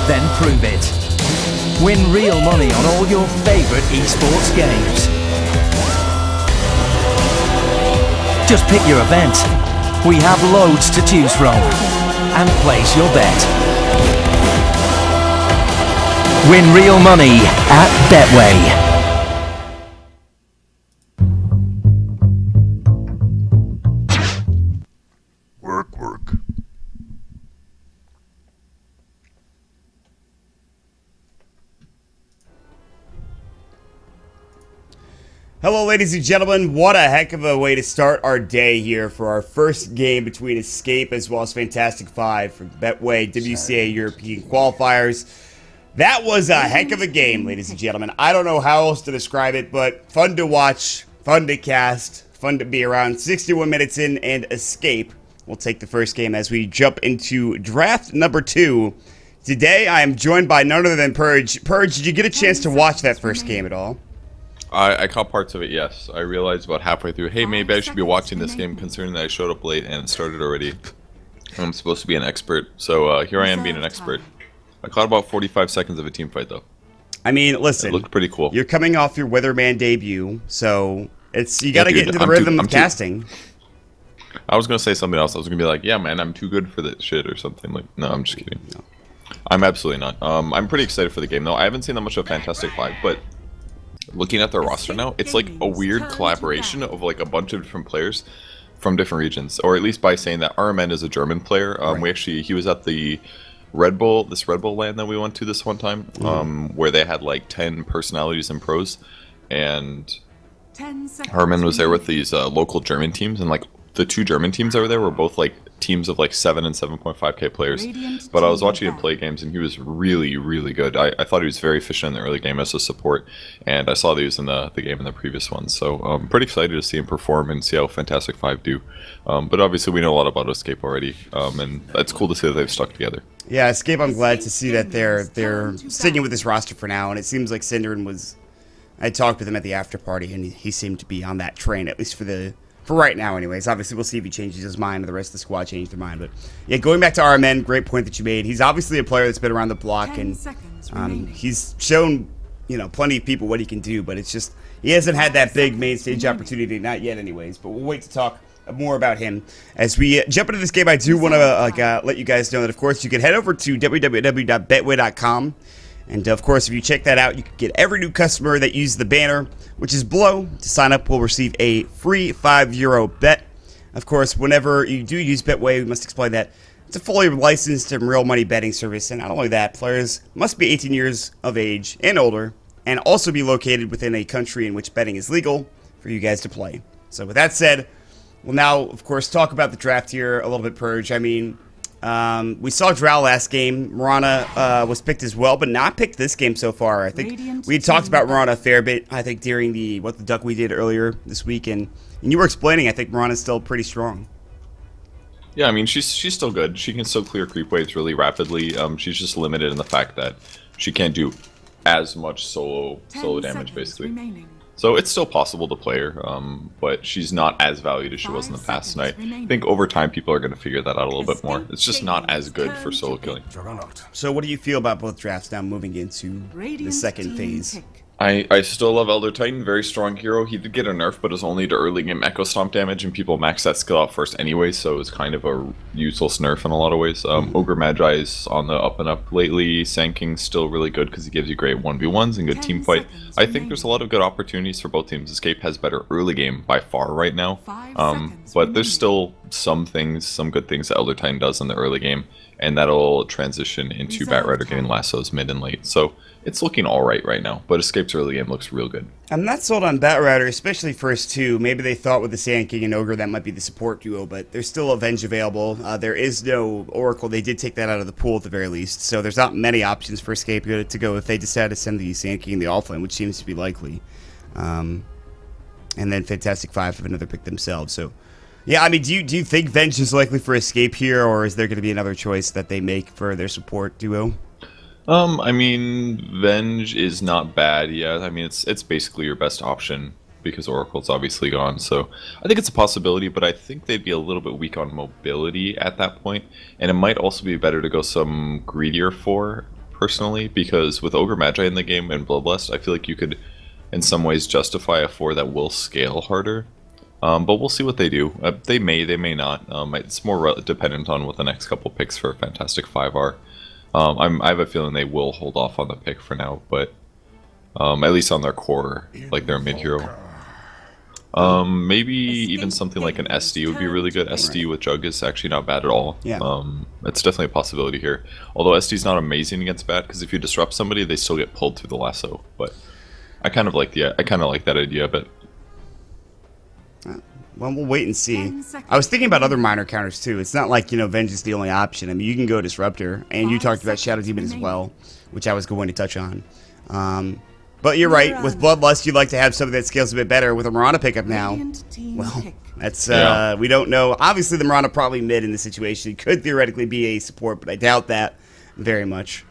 Then prove it. Win real money on all your favourite esports games. Just pick your event. We have loads to choose from. And place your bet. Win real money at Betway. Work. Hello, ladies and gentlemen. What a heck of a way to start our day here for our first game between Escape as well as Fantastic Five for Betway WCA European Qualifiers. That was a heck of a game, ladies and gentlemen. I don't know how else to describe it, but fun to watch, fun to cast, fun to be around. 61 minutes in, and Escape will take the first game as we jump into draft number 2. Today, I am joined by none other than Purge. Purge, did you get a chance to watch that first game at all? I caught parts of it, yes. I realized about halfway through, hey, maybe I should be watching this game considering that I showed up late and it started already. I'm supposed to be an expert, so here I am being an expert. I caught about 45 seconds of a team fight, though. I mean, listen. It looked pretty cool. You're coming off your Weatherman debut, so you got to get into the rhythm of casting. I was going to say something else. I was going to be like, yeah, man, I'm too good for that shit or something. Like, no, I'm just kidding. No. I'm absolutely not. I'm pretty excited for the game, though. I haven't seen that much of Fantastic Five, but looking at their roster now, it's like a weird collaboration of like a bunch of different players from different regions, or at least by saying that RMN is a German player. Right. He was at the Red Bull land that we went to this one time, where they had like 10 personalities and pros, and Herman was there with these local German teams, and like the 2 German teams over there were both like teams of like 7 and 7.5k players. But I was watching him play games, and he was really, really good. I thought he was very efficient in the early game as a support, and I saw that he was in the game in the previous one. So I'm pretty excited to see him perform and see how Fantastic Five do. But obviously we know a lot about Escape already, and it's cool to see that they've stuck together. Yeah, Escape, I'm glad to see that they're sticking with this roster for now, and it seems like Cinderin was... I talked with him at the after party, and he seemed to be on that train, at least for right now anyways. Obviously, we'll see if he changes his mind or the rest of the squad change their mind. But yeah, going back to RMN, great point that you made. He's obviously a player that's been around the block, and he's shown, plenty of people what he can do, but it's just he hasn't had that big main stage opportunity, not yet anyways. But we'll wait to talk more about him as we jump into this game. I do want to let you guys know that, of course, you can head over to www.betway.com. And, of course, if you check that out, you can get every new customer that uses the banner, which is below, to sign up will receive a free €5 bet. Of course, whenever you do use Betway, we must explain that it's a fully licensed and real money betting service. And not only that, players must be 18 years of age and older, and also be located within a country in which betting is legal for you guys to play. So with that said, we'll now, of course, talk about the draft here a little bit, Purge. I mean... we saw Drow last game. Marana was picked as well, but not picked this game so far. I think we had talked about Marana a fair bit, I think, during the What the Duck we did earlier this week, and you were explaining, I think Marana's still pretty strong. Yeah, I mean, she's still good. She can still clear creep waves really rapidly. She's just limited in the fact that she can't do as much solo damage, basically. Remaining. So it's still possible to play her, but she's not as valued as she was in the past. And I think over time people are going to figure that out a little bit more. It's just not as good for solo killing. So what do you feel about both drafts now moving into the second phase? I still love Elder Titan, very strong hero. He did get a nerf, but it was only to early game Echo Stomp damage, and people max that skill out first anyway, so it was kind of a useless nerf in a lot of ways. Ogre Magi is on the up and up lately. Sand King's still really good because he gives you great 1v1s and good team fight. I think there's a lot of good opportunities for both teams. Escape has better early game by far right now, but there's still some good things that Elder Titan does in the early game, and that'll transition into Batrider getting lassos mid and late. So it's looking alright right now, but Escape's early game looks real good. I'm not sold on Batrider, especially first 2. Maybe they thought with the Sand King and Ogre that might be the support duo, but there's still Avenge available. There is no Oracle. They did take that out of the pool at the very least, so there's not many options for Escape to go if they decide to send the Sand King in the offlane, which seems to be likely. And then Fantastic Five have another pick themselves, so... Yeah, I mean, do you think Venge is likely for Escape here, or is there going to be another choice that they make for their support duo? I mean, Venge is not bad, yeah. I mean, it's basically your best option because Oracle's obviously gone, so I think it's a possibility, but I think they'd be a little bit weak on mobility at that point, and it might also be better to go some greedier for personally, because with Ogre Magi in the game and Bloodlust, I feel like you could, in some ways, justify a 4 that will scale harder. But we'll see what they do. They may not. It's more dependent on what the next couple picks for Fantastic 5 are. I have a feeling they will hold off on the pick for now, but at least on their core, like their mid-hero. Maybe even something like an SD would be really good. SD with Jug is actually not bad at all. Yeah. It's definitely a possibility here. Although SD's not amazing against bad, because if you disrupt somebody, they still get pulled through the lasso. But I kind of like that idea a bit. Well, we'll wait and see. I was thinking about other minor counters too. It's not like, Venge is the only option. I mean, you can go Disruptor, and you talked about Shadow Demon as well, which I was going to touch on. But you're right. With Bloodlust, you'd like to have something that scales a bit better. With a Mirana pickup now, well, that's we don't know. Obviously, the Mirana probably mid in this situation. Could theoretically be a support, but I doubt that very much.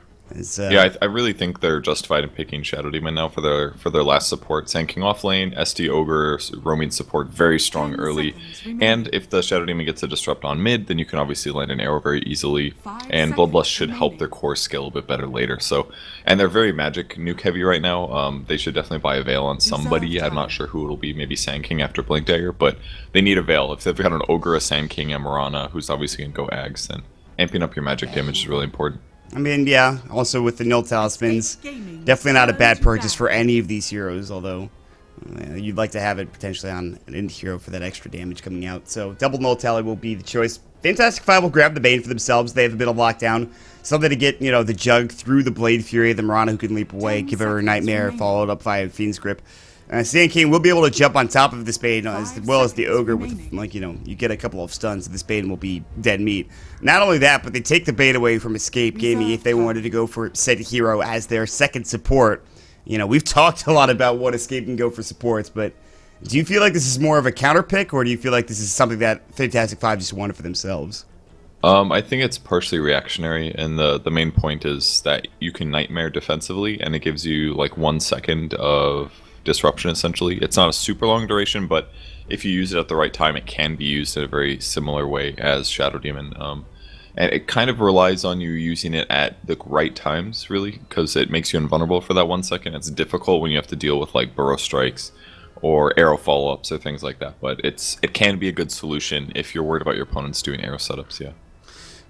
Yeah, I really think they're justified in picking Shadow Demon now for their last support. Sanking off lane, SD Ogre, roaming support, very strong early. And if the Shadow Demon gets a disrupt on mid, then you can obviously land an arrow very easily. And Bloodlust should help their core scale a bit better later. So, and they're very magic nuke heavy right now. They should definitely buy a Veil on somebody. I'm not sure who it'll be. Maybe Sand King after Blink Dagger, but they need a Veil. If they've got an Ogre, a Sand King, a Mirana, who's obviously going to go Ags, then amping up your magic damage is really important. I mean, yeah, also with the Null Talismans, definitely not a bad purchase for any of these heroes, although you'd like to have it potentially on an end hero for that extra damage coming out. So double Null Tally will be the choice. Fantastic Five will grab the Bane for themselves. They have a bit of lockdown. Something to get, the Jug through the Blade Fury, the Mirana who can leap away, give her a Nightmare, followed up by Fiend's Grip. Sand King will be able to jump on top of the Spade as well as the Ogre with, you get a couple of stuns and the Spade will be dead meat. Not only that, but they take the bait away from Escape Gaming if they wanted to go for said hero as their second support. We've talked a lot about what Escape can go for supports, but do you feel like this is more of a counter pick, or do you feel like this is something that Fantastic Five just wanted for themselves? I think it's partially reactionary, and the main point is that you can Nightmare defensively, and it gives you like 1 second of disruption essentially. It's not a super long duration, but if you use it at the right time, it can be used in a very similar way as Shadow Demon. And it kind of relies on you using it at the right times, really, because it makes you invulnerable for that 1 second. It's difficult when you have to deal with like burrow strikes or arrow follow-ups or things like that, but it can be a good solution if you're worried about your opponents doing arrow setups. Yeah.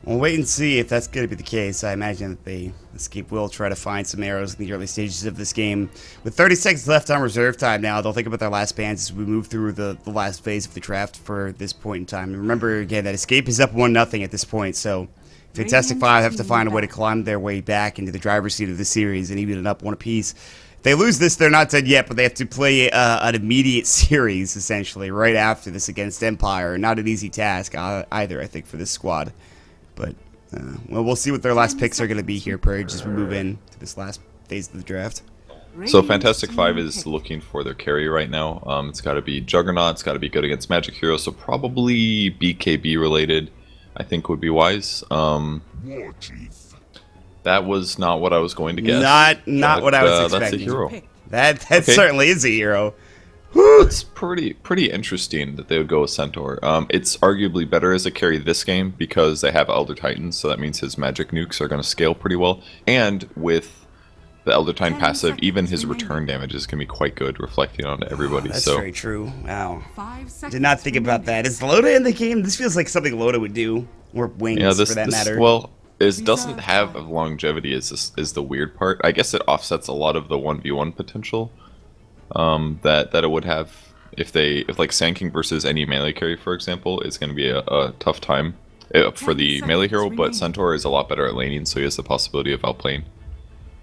We'll wait and see if that's going to be the case. I imagine that they Escape will try to find some arrows in the early stages of this game. With 30 seconds left on reserve time now, they'll think about their last bans as we move through the last phase of the draft for this point in time. And remember, again, that Escape is up 1-0 at this point, so Fantastic Five have to find a way to climb their way back into the driver's seat of the series and even it up one apiece. If they lose this, they're not dead yet, but they have to play an immediate series, essentially, right after this against Empire. Not an easy task either, I think, for this squad. But, well, we'll see what their last picks are going to be here, Purge, as we move in to this last phase of the draft. So Fantastic Five is looking for their carry right now. It's got to be Juggernaut, it's got to be good against Magic Heroes, so probably BKB related, I think would be wise. That was not what I was going to guess. Not what I was expecting. That's a hero. That okay. Certainly is a hero. It's pretty interesting that they would go with Centaur. It's arguably better as a carry this game because they have Elder Titans, so that means his magic nukes are going to scale pretty well. And with the Elder Titan passive, even his return damage is going to be quite good, reflecting on everybody. That's very true. Wow. Did not think about that. Is Loda in the game? This feels like something Loda would do. Or Wings, for that matter. Well, it doesn't have longevity is the weird part. I guess it offsets a lot of the 1v1 potential that it would have if like Sand King versus any melee carry, for example, is going to be a tough time for the melee hero, but Centaur is a lot better at laning, so he has the possibility of outplaying.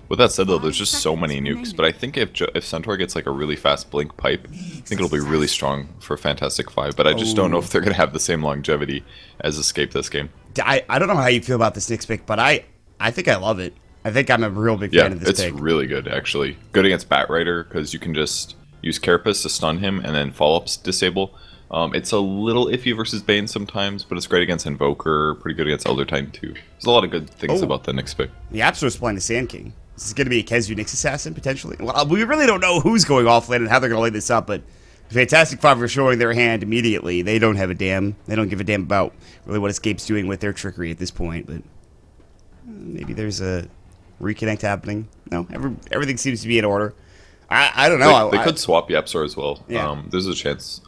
With that said, though, there's just so many nukes, but I think if Centaur gets like a really fast blink pipe, I think it'll be really strong for Fantastic Five, but I just don't know if they're going to have the same longevity as Escape this game. I don't know how you feel about this next pick, but I think I love it. I think I'm a real big fan of this pick. It's really good, actually. Good against Bat Rider, because you can just use Carapace to stun him, and then follow-ups disable. It's a little iffy versus Bane sometimes, but it's great against Invoker, pretty good against Elder Titan too. There's a lot of good things about the next pick. The Absol's playing the Sand King. This is going to be a Kezu Nyx Assassin, potentially. Well, we really don't know who's going offlane and how they're going to lay this up, but Fantastic Five are showing their hand immediately. They don't have a damn. They don't give a damn about really what Escape's doing with their trickery at this point, but maybe there's a reconnect happening. No, everything seems to be in order. I don't know. They could swap Yapsor as well. Yeah. There's a chance.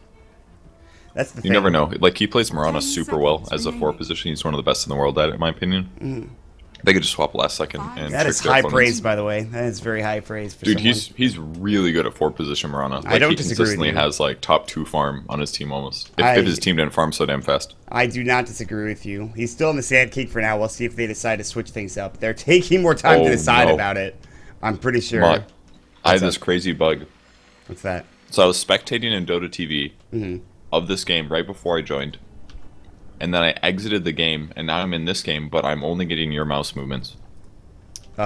That's the thing. You never know. Like, he plays Mirana super well as a 4 position. He's one of the best in the world at it, in my opinion. They could just swap last second. And that is high praise, by the way. That is very high praise for Dude, someone. he's really good at 4 position Mirana. Like, I don't he disagree consistently with you. has like top 2 farm on his team almost. If his team didn't farm so damn fast. I do not disagree with you. He's still in the Sand King for now. We'll see if they decide to switch things up. They're taking more time to decide about it. I'm pretty sure. I had this crazy bug. What's that? So I was spectating in Dota TV of this game right before I joined. And then I exited the game, and now I'm in this game, but I'm only getting your mouse movements. You're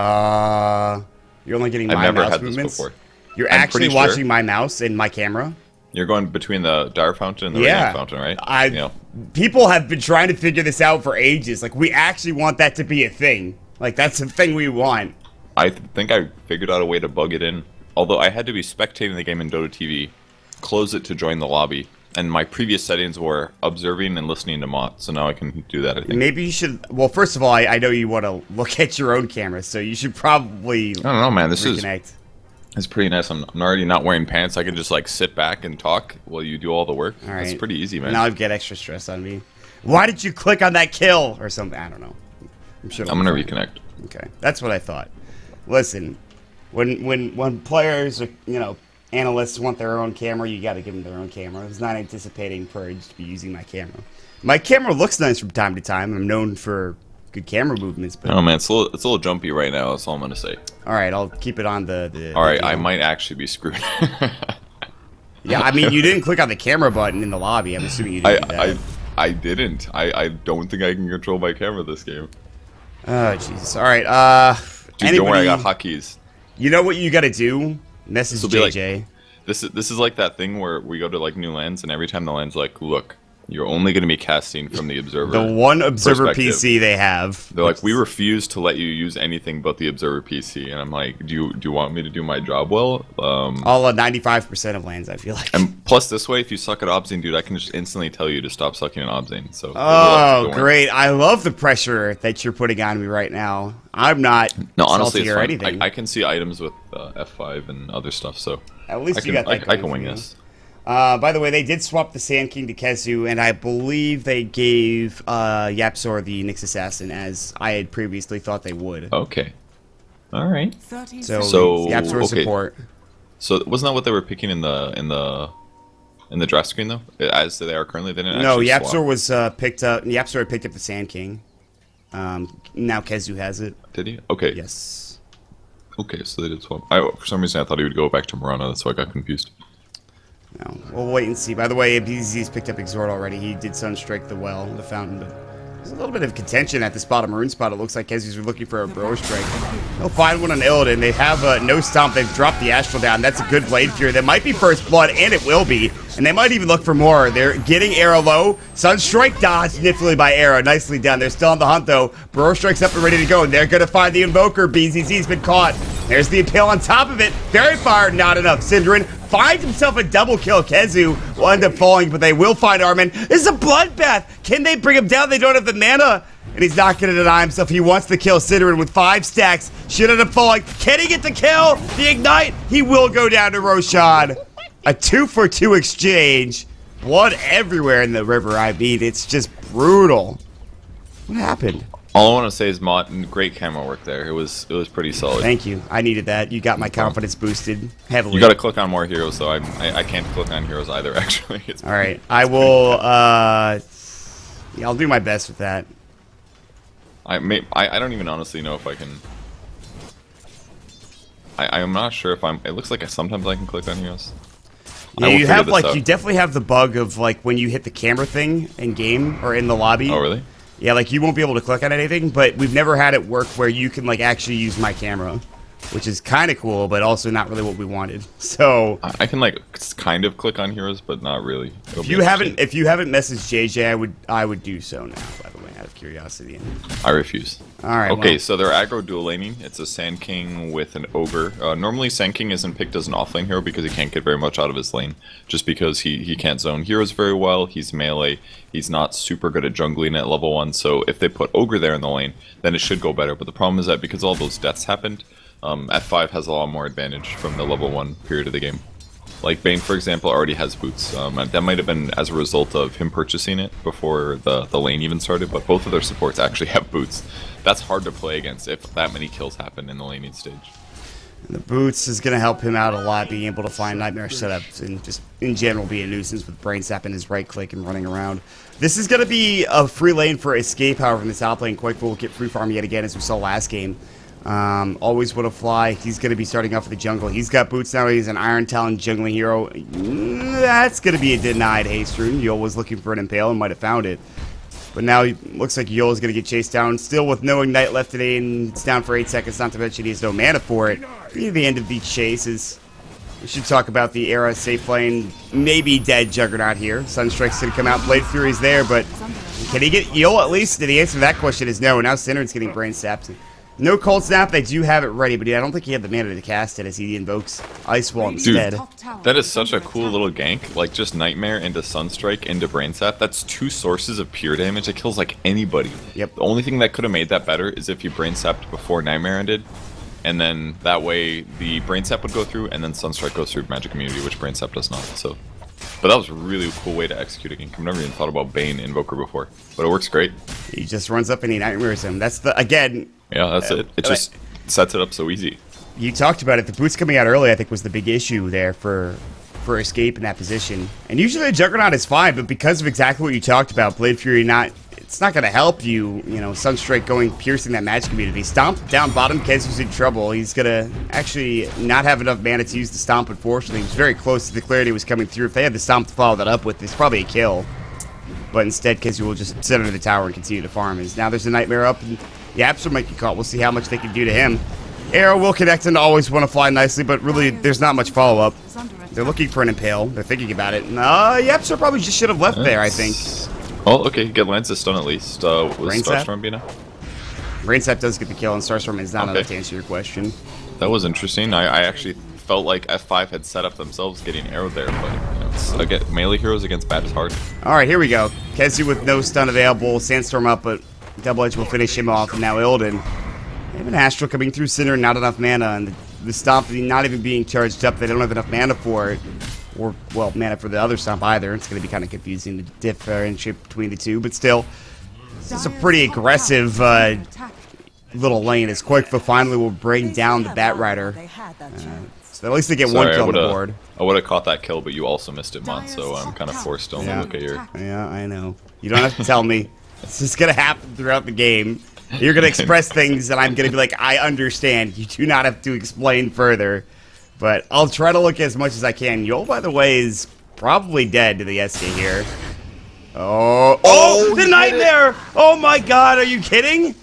only getting my I've never mouse had movements? this before. You're actually watching my mouse and my camera? You're going between the Dire Fountain and the Radiant Fountain, right? People have been trying to figure this out for ages. Like, we actually want that to be a thing. Like, that's the thing we want. I think I figured out a way to bug it in. Although I had to be spectating the game in Dota TV, close it to join the lobby, and my previous settings were observing and listening to Mott, so now I can do that, I think. Maybe you should... Well, first of all, I know you want to look at your own camera, so you should probably I don't know, man. This reconnect. is pretty nice. I'm already not wearing pants. I can just, like, sit back and talk while you do all the work. All right. It's pretty easy, man. Now I've got extra stress on me. Why did you click on that kill? Or something. I don't know. I'm going to reconnect. Okay. That's what I thought. Listen, when players, analysts want their own camera, you got to give them their own camera. I was not anticipating Purge to be using my camera. My camera looks nice from time to time. I'm known for good camera movements. But oh man, it's a little jumpy right now. That's all I'm gonna say. All right, I'll keep it on the all right, I might actually be screwed. Yeah, I mean, you didn't click on the camera button in the lobby. I'm assuming you didn't do that. I didn't. I don't think I can control my camera this game. Oh Jesus! All right, Dude, don't worry, I got hotkeys. You know what you got to do? Message JJ. Like, this is like that thing where we go to like new lands, and every time the land's like, look, you're only going to be casting from the observer. The one observer PC they have. They're like, we refuse to let you use anything but the observer PC, and I'm like, do you want me to do my job well? All 95% of lands, I feel like. And plus, this way, if you suck at Obzine, dude, I can just instantly tell you to stop sucking at Obzine. So. Oh, great! I love the pressure that you're putting on me right now. I'm not. No, honestly, or anything. I can see items with F5 and other stuff, so. At least you got that. I can wing this. By the way, they did swap the Sand King to Kezu, and I believe they gave Yapsor the Nyx Assassin, as I had previously thought they would. Okay. All right. So Yapsor support. So wasn't that what they were picking in the draft screen though? As they are currently, they didn't. No, actually Yapsor swap. was picked up. Yapsor had picked up the Sand King. Now Kezu has it. Did he? Okay. Yes. Okay, so they did swap. For some reason, I thought he would go back to Mirana. That's why I got confused. No, we'll wait and see. By the way, BZ's picked up Exhort already. He did Sunstrike the well, the fountain, but there's a little bit of contention at this bottom maroon spot. It looks like Kezu's looking for a Bro Strike. They'll find one on Illidan. They have no stomp. They've dropped the Astral down. That's a good Blade Fury. That might be first blood, and it will be. And they might even look for more. They're getting Arrow low. Sunstrike dodged niftily by Arrow. Nicely done. They're still on the hunt, though. Bro Strike's up and ready to go, and they're going to find the Invoker. BZZ's been caught. There's the Impale on top of it. Very fire, not enough. Synderen finds himself a double kill. Kezu will end up falling, but they will find Armin. This is a bloodbath. Can they bring him down? They don't have the mana. And he's not going to deny himself. He wants to kill Synderen with 5 stacks. Should end up falling. Can he get the kill? The Ignite. He will go down to Roshan. A 2-for-2 exchange. Blood everywhere in the river. I mean, it's just brutal. What happened? All I want to say is, Mott, great camera work there. It was pretty solid. Thank you. I needed that. You got my confidence boosted heavily. You got to click on more heroes, though. I can't click on heroes either. Actually. All right. I will. Yeah, I'll do my best with that. I don't even honestly know if I can. I'm not sure if I'm. It looks like sometimes I can click on heroes. Yeah, you have you definitely have the bug of like when you hit the camera thing in game or in the lobby. Oh really? Yeah, like you won't be able to click on anything, but we've never had it work where you can like actually use my camera, which is kind of cool, but also not really what we wanted. So I can like kind of click on heroes, but not really. If you haven't messaged JJ, I would do so now. By the way, out of curiosity. I refuse. Alright, Okay, well. so they're aggro dual laning. It's a Sand King with an Ogre. Normally Sand King isn't picked as an offlane hero because he can't get very much out of his lane. Just because he can't zone heroes very well, he's melee, he's not super good at jungling at level 1, so if they put Ogre there in the lane, then it should go better. But the problem is that because all those deaths happened, F5 has a lot more advantage from the level 1 period of the game. Like Bane, for example, already has boots. That might have been as a result of him purchasing it before the lane even started, but both of their supports actually have boots. That's hard to play against if that many kills happen in the laning stage. And the boots is going to help him out a lot, being able to find nightmare setups and just in general be a nuisance with brain sap and his right click and running around. This is going to be a free lane for Escape, however, in the top lane. Quake will get free farm yet again, as we saw last game. Always want to fly. He's going to be starting off with the jungle. He's got boots now. He's an Iron Talon jungling hero. That's going to be a denied haste rune. Yul was looking for an impale and might have found it. But now he looks like Yul is going to get chased down. Still with no ignite left today, and it's down for 8 seconds. Not to mention he has no mana for it. Near the end of the chase we should talk about the era safe lane. Maybe dead Juggernaut here. Sunstrike's going to come out. Blade Fury's there, but can he get Yul at least? The answer to that question is no. Now Syndera's getting brain sapped. No Cold Snap, they do have it ready, but I don't think he had the mana to cast it as he invokes Ice Wall instead. Dude, that is such a cool little gank. Like, just Nightmare into Sunstrike into Brain Sap. That's 2 sources of pure damage. It kills, like, anybody. Yep. The only thing that could have made that better is if you Brain Sapped before Nightmare ended. And then that way the Brain Sap would go through, and then Sunstrike goes through Magic Immunity, which Brain Sap does not. So, but that was a really cool way to execute a gank. I've never even thought about Bane Invoker before, but it works great. He just runs up and he nightmares him. That's the, again... Yeah, that's it. It just sets it up so easy. You talked about it. The boots coming out early, I think, was the big issue there for Escape in that position. And usually the Juggernaut is fine, but because of exactly what you talked about, Blade Fury it's not going to help you, you know, Sunstrike piercing that magic community. Stomp down bottom, Kezu's in trouble. He's going to actually not have enough mana to use the Stomp, unfortunately. He was very close to the clarity was coming through. If they had the Stomp to follow that up with, it's probably a kill. But instead, Kezu will just sit under the tower and continue to farm. As now there's a Nightmare up, and the Absol might get caught. We'll see how much they can do to him. Arrow will connect and always want to fly nicely, but really, there's not much follow-up. They're looking for an Impale. They're thinking about it. Absol probably just should have left there, I think. Oh, okay. Get Lance's stun at least. Was Brainsap? Starstorm be enough? Brainsap does get the kill, and Starstorm is not enough to answer your question. That was interesting. I actually felt like F5 had set up themselves getting arrowed there, but you know, again, melee heroes against bad is hard. Alright, here we go. Kezu with no stun available. Sandstorm up, but Double Edge will finish him off. And now Illidan. They have an Astral coming through Cinder, not enough mana, and the Stomp not even being charged up. They don't have enough mana for it. Or, well, mana for the other Stomp either. It's going to be kind of confusing to differentiate between the two, but still, this is a pretty aggressive little lane as Quakefoot finally will bring down the Batrider. So at least they get one kill on the board. I would have caught that kill, but you also missed it, Mon, so I'm kind of forced to only look at your... Yeah, I know. You don't have to tell me. It's just going to happen throughout the game. You're going to express things, and I'm going to be like, I understand. You do not have to explain further. But I'll try to look as much as I can. Yul, by the way, is probably dead to the SK here. Oh, the Nightmare! Oh my god, are you kidding?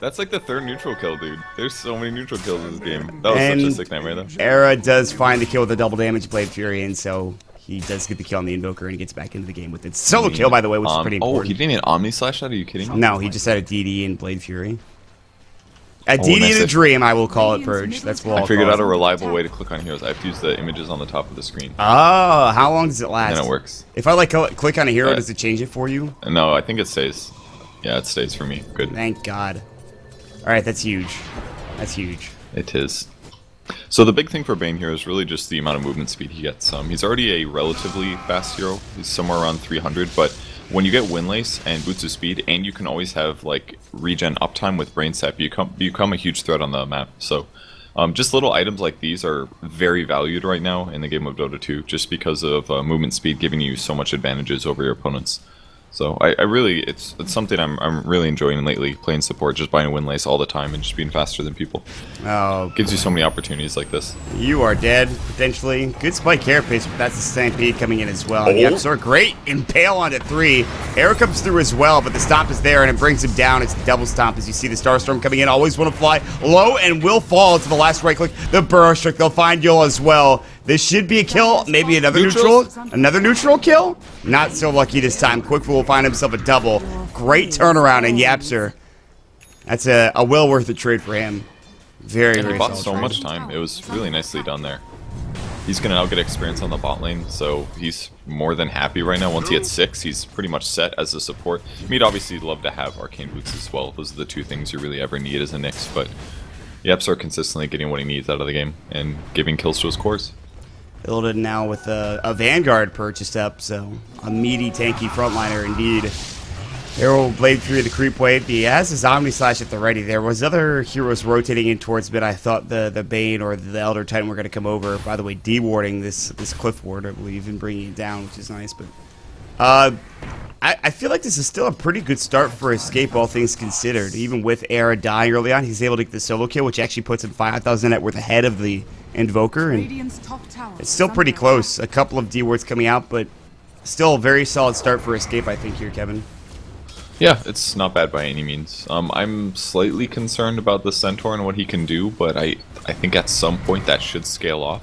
That's like the 3rd neutral kill, dude. There's so many neutral kills in this game. That was such a sick Nightmare, though. Era does find the kill with the double damage Blade Fury, and so he does get the kill on the Invoker and gets back into the game with it. Solo kill, by the way, which is pretty important. Oh, he didn't even Omni Slash that? Are you kidding me? No, he just had a DD and Blade Fury. A DD in a dream, I will call it, Purge. That's what I figured out a reliable way to click on heroes. I have to use the images on the top of the screen. Oh, how long does it last? And it works. If I click on a hero, does it change it for you? No, I think it stays. Yeah, it stays for me. Good. Thank God. Alright, that's huge. That's huge. It is. So the big thing for Bane here is really just the amount of movement speed he gets. He's already a relatively fast hero. He's somewhere around 300, but when you get Windlace and Boots of Speed, and you can always have like regen uptime with Brain Sap, you become a huge threat on the map. So just little items like these are very valued right now in the game of Dota 2, just because of movement speed giving you so much advantages over your opponents. So I really, it's something I'm really enjoying lately, playing support, just buying a Windlace all the time and just being faster than people. Oh. Gives you so many opportunities like this. You are dead, potentially. Good spike carapace, but that's the Stampede coming in as well. And the Absol, great Impale onto 3. Arrow comes through as well, but the Stomp is there and it brings him down. It's the double Stomp as you see the Starstorm coming in. Always want to fly low and will fall to the last right click. The Burrow Strike, they'll find Yul as well. This should be a kill. Maybe another neutral. Another neutral kill. Not so lucky this time. Quickfoot will find himself a double. Great turnaround in Yapster. That's a well worth a trade for him. Very, very he bought solid so trade. much time. It was really nicely done there. He's going to now get experience on the bot lane, so he's more than happy right now. Once he hits 6, he's pretty much set as a support. He'd obviously love to have Arcane Boots as well. Those are the two things you really ever need as a Nyx, but Yapster consistently getting what he needs out of the game and giving kills to his cores. Illidan now with a Vanguard purchased up, so a meaty, tanky frontliner indeed. Arrow blade through the creep wave. He has his Omni Slash at the ready. There was other heroes rotating in towards mid. I thought the Bane or the Elder Titan were going to come over. By the way, dewarding this Cliff Ward, I believe, and bringing it down, which is nice. But I feel like this is still a pretty good start for Escape, all things considered. Even with Era dying early on, he's able to get the solo kill, which actually puts him 5,000 net worth ahead of the Invoker. And it's still pretty close. A couple of dewards coming out, but still a very solid start for Escape, I think, here, Kevin. Yeah, it's not bad by any means. I'm slightly concerned about the Centaur and what he can do, but I think at some point that should scale off.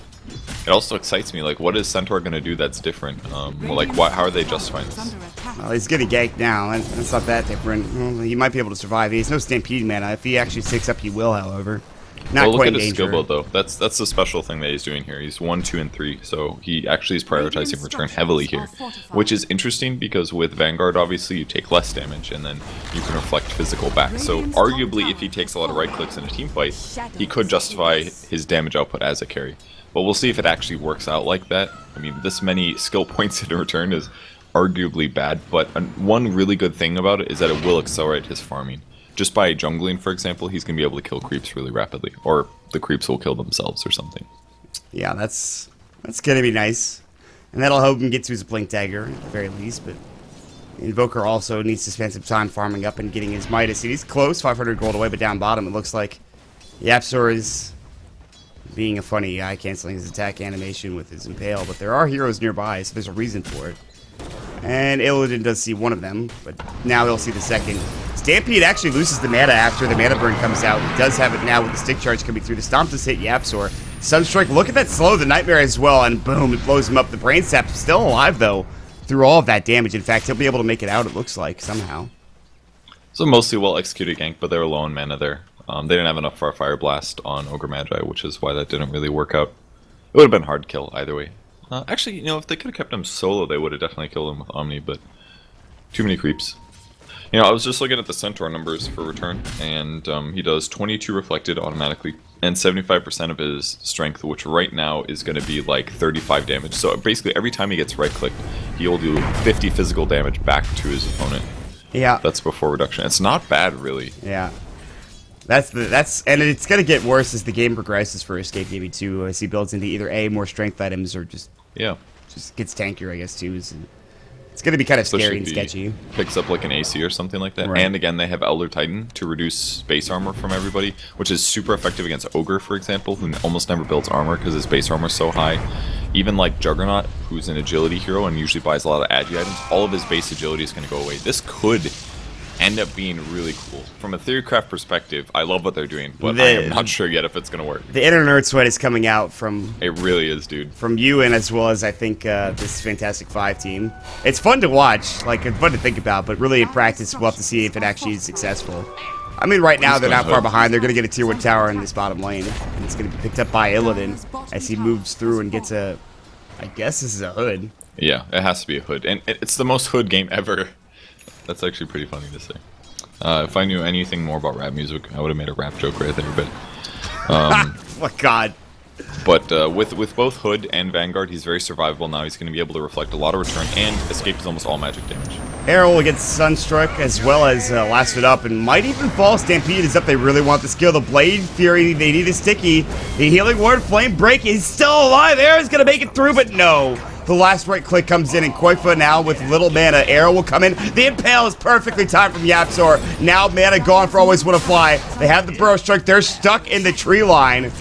It also excites me, like, what is Centaur going to do that's different? Like, how are they justifying this? Well, he's getting ganked now, and that's not that different. Well, he might be able to survive. He has no Stampede mana. If he actually sticks up, he will, however. Not well, quite look at in his danger. skill build, though. That's the special thing that he's doing here. He's 1, 2, and 3, so he actually is prioritizing return heavily here, which is interesting because with Vanguard, obviously, you take less damage, and then you can reflect physical back. So arguably, if he takes a lot of right clicks in a team fight, he could justify his damage output as a carry. But we'll see if it actually works out like that. I mean, this many skill points in return is arguably bad, but one really good thing about it is that it will accelerate his farming. Just by jungling, for example, he's going to be able to kill creeps really rapidly. Or the creeps will kill themselves or something. Yeah, that's going to be nice. And that'll help him get to his Blink Dagger, at the very least. But Invoker also needs to spend some time farming up and getting his Midas. He's close, 500 gold away, but down bottom, it looks like Yapster is being a funny guy, canceling his attack animation with his Impale. But there are heroes nearby, so there's a reason for it. And Illidan does see one of them, but now he'll see the second. Stampede actually loses the mana after the mana burn comes out. He does have it now with the stick charge coming through. The stomp does hit Yapsor. Sunstrike, look at that slow, the Nightmare as well, and boom, it blows him up. The Brain Sap's still alive, though, through all of that damage. In fact, he'll be able to make it out, it looks like, somehow. So mostly well-executed gank, but they were low on mana there. They didn't have enough for a Fire Blast on Ogre Magi, which is why that didn't really work out. It would have been hard to kill either way. Actually, you know, if they could have kept him solo, they would have definitely killed him with Omni, but too many creeps. You know, I was just looking at the Centaur numbers for return, and he does 22 reflected automatically, and 75% of his strength, which right now is going to be like 35 damage. So basically, every time he gets right-clicked, he'll do 50 physical damage back to his opponent. Yeah. That's before reduction. It's not bad, really. Yeah. And it's gonna get worse as the game progresses for Escape maybe too, as he builds into either A, more strength items, or just gets tankier, I guess, too. It's gonna be kind of scary and sketchy. Picks up like an AC or something like that. Right. And again, they have Elder Titan to reduce base armor from everybody, which is super effective against Ogre, for example, who almost never builds armor because his base armor is so high. Even like Juggernaut, who's an agility hero and usually buys a lot of agi items, all of his base agility is going to go away. This could end up being really cool. From a Theorycraft perspective, I love what they're doing, but I am not sure yet if it's going to work. The inner nerd sweat is coming out from... It really is, dude. From you and as well as, I think, this Fantastic Five team. It's fun to watch, like, it's fun to think about, but really in practice, we'll have to see if it actually is successful. I mean, right now, they're not far behind. They're going to get a tier 1 tower in this bottom lane, and it's going to be picked up by Illidan as he moves through and gets a... I guess this is a hood. Yeah, it has to be a hood, and it's the most hood game ever. That's actually pretty funny to say. If I knew anything more about rap music, I would have made a rap joke right there, but... Oh, God. But with both Hood and Vanguard, he's very survivable now. He's going to be able to reflect a lot of return, and Escape is almost all magic damage. Arrow will get Sunstruck as well as lasted up, and might even fall. Stampede is up. They really want the skill. The Blade Fury, they need a sticky. The Healing Ward, Flame Break is still alive. Arrow's going to make it through, but no. The last right click comes in, and Qualifier now with little mana. Arrow will come in. The Impale is perfectly timed from Yapsor. Now mana gone for Always Wanna Fly. They have the Burrow Strike. They're stuck in the tree line.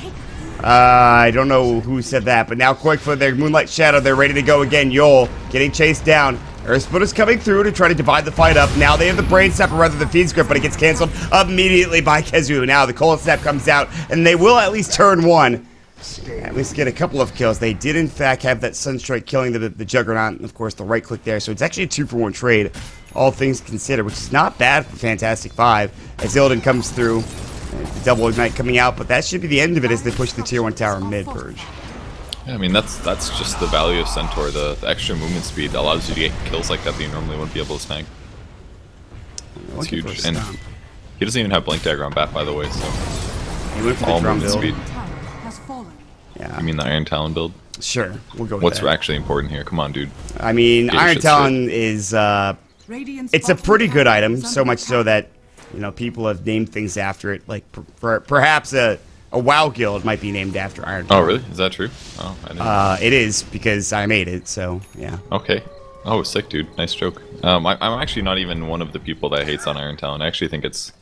I don't know who said that, but now Qualifier, their Moonlight Shadow, they're ready to go again. Yol getting chased down. Earthsplit is coming through to try to divide the fight up. Now they have the Brain Snap rather than Fiend's Grip, but it gets canceled immediately by Kezu. Now the Cold Snap comes out, and they will at least turn one. at least get a couple of kills. They did, in fact, have that Sunstrike killing the Juggernaut, and of course, the right click there. So it's actually a 2-for-1 trade, all things considered, which is not bad for Fantastic 5. As Illidan comes through, the double ignite coming out, but that should be the end of it as they push the tier 1 tower mid, Purge. Yeah, I mean, that's just the value of Centaur. The extra movement speed allows you to get kills like that you normally wouldn't be able to snag. It's huge. And he doesn't even have Blink Dagger on bat, by the way, so... He went for the drum build. Speed. Yeah. You mean the Iron Talon build? Sure, we'll go with What's that. actually important here? Come on, dude. I mean, Iron Talon is... it's a pretty good item, so much so that, you know, people have named things after it. Like, perhaps a WoW guild might be named after Iron Talon. Oh, really? Is that true? Oh, I didn't. It is, because I made it, so, yeah. Okay. Oh, sick, dude. Nice joke. I'm actually not even one of the people that hates on Iron Talon. I actually think it's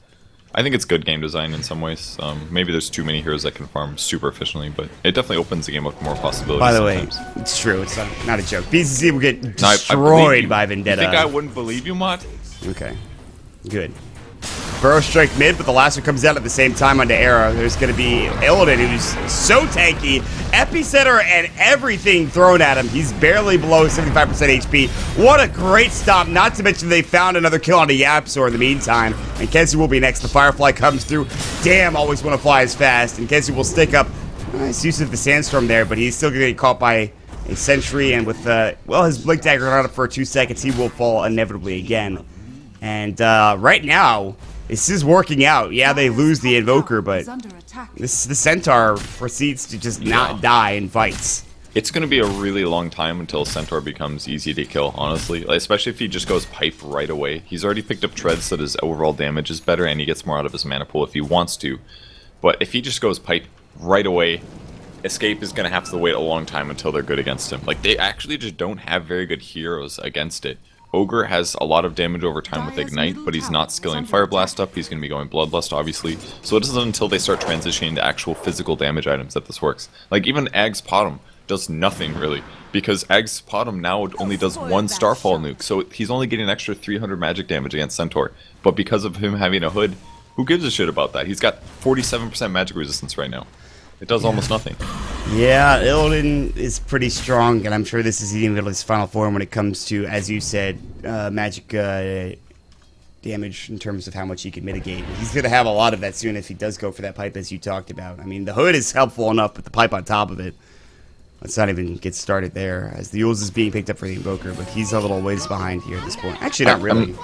good game design in some ways. Maybe there's too many heroes that can farm super efficiently, but it definitely opens the game up to more possibilities. By the sometimes. way, it's true. It's not a joke. BCC will get destroyed by Vendetta. You think I wouldn't believe you, Mott? Okay. Good. Burrow Strike mid, but the last one comes out at the same time onto Era. There's going to be Illidan, who's so tanky. Epicenter and everything thrown at him. He's barely below 75% HP. What a great stop, not to mention they found another kill on the Yapsor in the meantime. And Kenzie will be next. The Firefly comes through. Damn, always want to fly as fast. And Kenzie will stick up. Nice use of the Sandstorm there, but he's still going to get caught by a Sentry. And with, well, his Blink Dagger on it for 2 seconds, he will fall inevitably again. And right now... this is working out. Yeah, they lose the Invoker, but the Centaur proceeds to just not die in fights. It's going to be a really long time until Centaur becomes easy to kill, honestly. Especially if he just goes pipe right away. He's already picked up treads so that his overall damage is better and he gets more out of his mana pool if he wants to. But if he just goes pipe right away, Escape is going to have to wait a long time until they're good against him. Like, they actually just don't have very good heroes against it. Ogre has a lot of damage over time with Ignite, but he's not skilling Fire Blast up. He's going to be going Bloodlust, obviously. So it isn't until they start transitioning to actual physical damage items that this works. Like, even Ag's Potom does nothing, really, because Ag's Potom now only does 1 Starfall nuke, so he's only getting an extra 300 magic damage against Centaur. But because of him having a hood, who gives a shit about that? He's got 47% magic resistance right now. It does almost nothing. Yeah, Illidan is pretty strong, and I'm sure this is even his final form when it comes to, as you said, magic damage in terms of how much he can mitigate. He's going to have a lot of that soon if he does go for that pipe, as you talked about. I mean, the hood is helpful enough, but the pipe on top of it, let's not even get started there, as the Yules is being picked up for the Invoker, but he's a little ways behind here at this point. Actually, not really.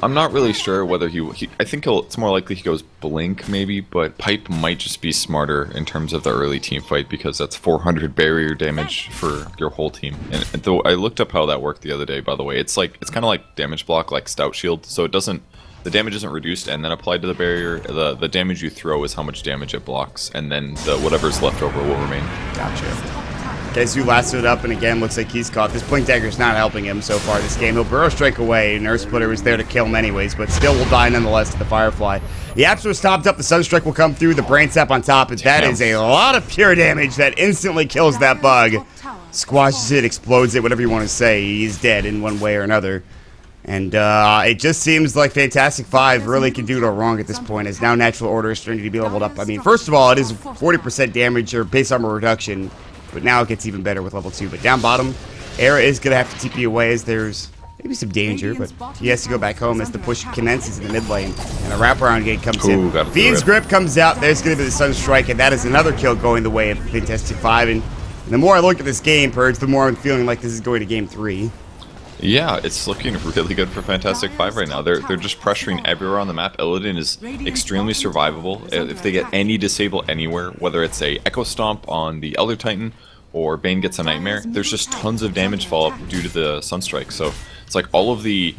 I'm not really sure whether I think it's more likely he goes Blink, maybe, but Pipe might just be smarter in terms of the early team fight, because that's 400 barrier damage for your whole team. And though I looked up how that worked the other day, by the way, it's kind of like damage block, like Stout Shield, so it doesn't... the damage isn't reduced and then applied to the barrier. The damage you throw is how much damage it blocks, and then whatever's left over will remain. Gotcha. Kezu lassoed up, and again, looks like he's caught. This Blink Dagger's not helping him so far this game. He'll Burrow Strike away. Nerve Splitter was there to kill him anyways, but still will die nonetheless to the Firefly. The Apps stopped up. The Sunstrike will come through. The Brain Sap on top. And that is a lot of pure damage that instantly kills that bug. Squashes it, explodes it, whatever you want to say. He's dead in one way or another. And it just seems like Fantastic 5 really can do no wrong at this point, as now Natural Order is starting to be leveled up. I mean, first of all, it is 40% damage or base armor reduction, but now it gets even better with level 2. But down bottom, Era is going to have to TP away as there's maybe some danger, but he has to go back home as the push commences in the mid lane. And a wraparound gate comes in. Fiend's Grip comes out. There's going to be the Sunstrike, and that is another kill going the way of Fantastic 5. And the more I look at this game, Purge, the more I'm feeling like this is going to game 3. Yeah, it's looking really good for Fantastic 5 right now. They're just pressuring everywhere on the map. Illidan is extremely survivable. If they get any disable anywhere, whether it's a Echo Stomp on the Elder Titan or Bane gets a Nightmare, there's just tons of damage fall up due to the Sunstrike. So it's like all of the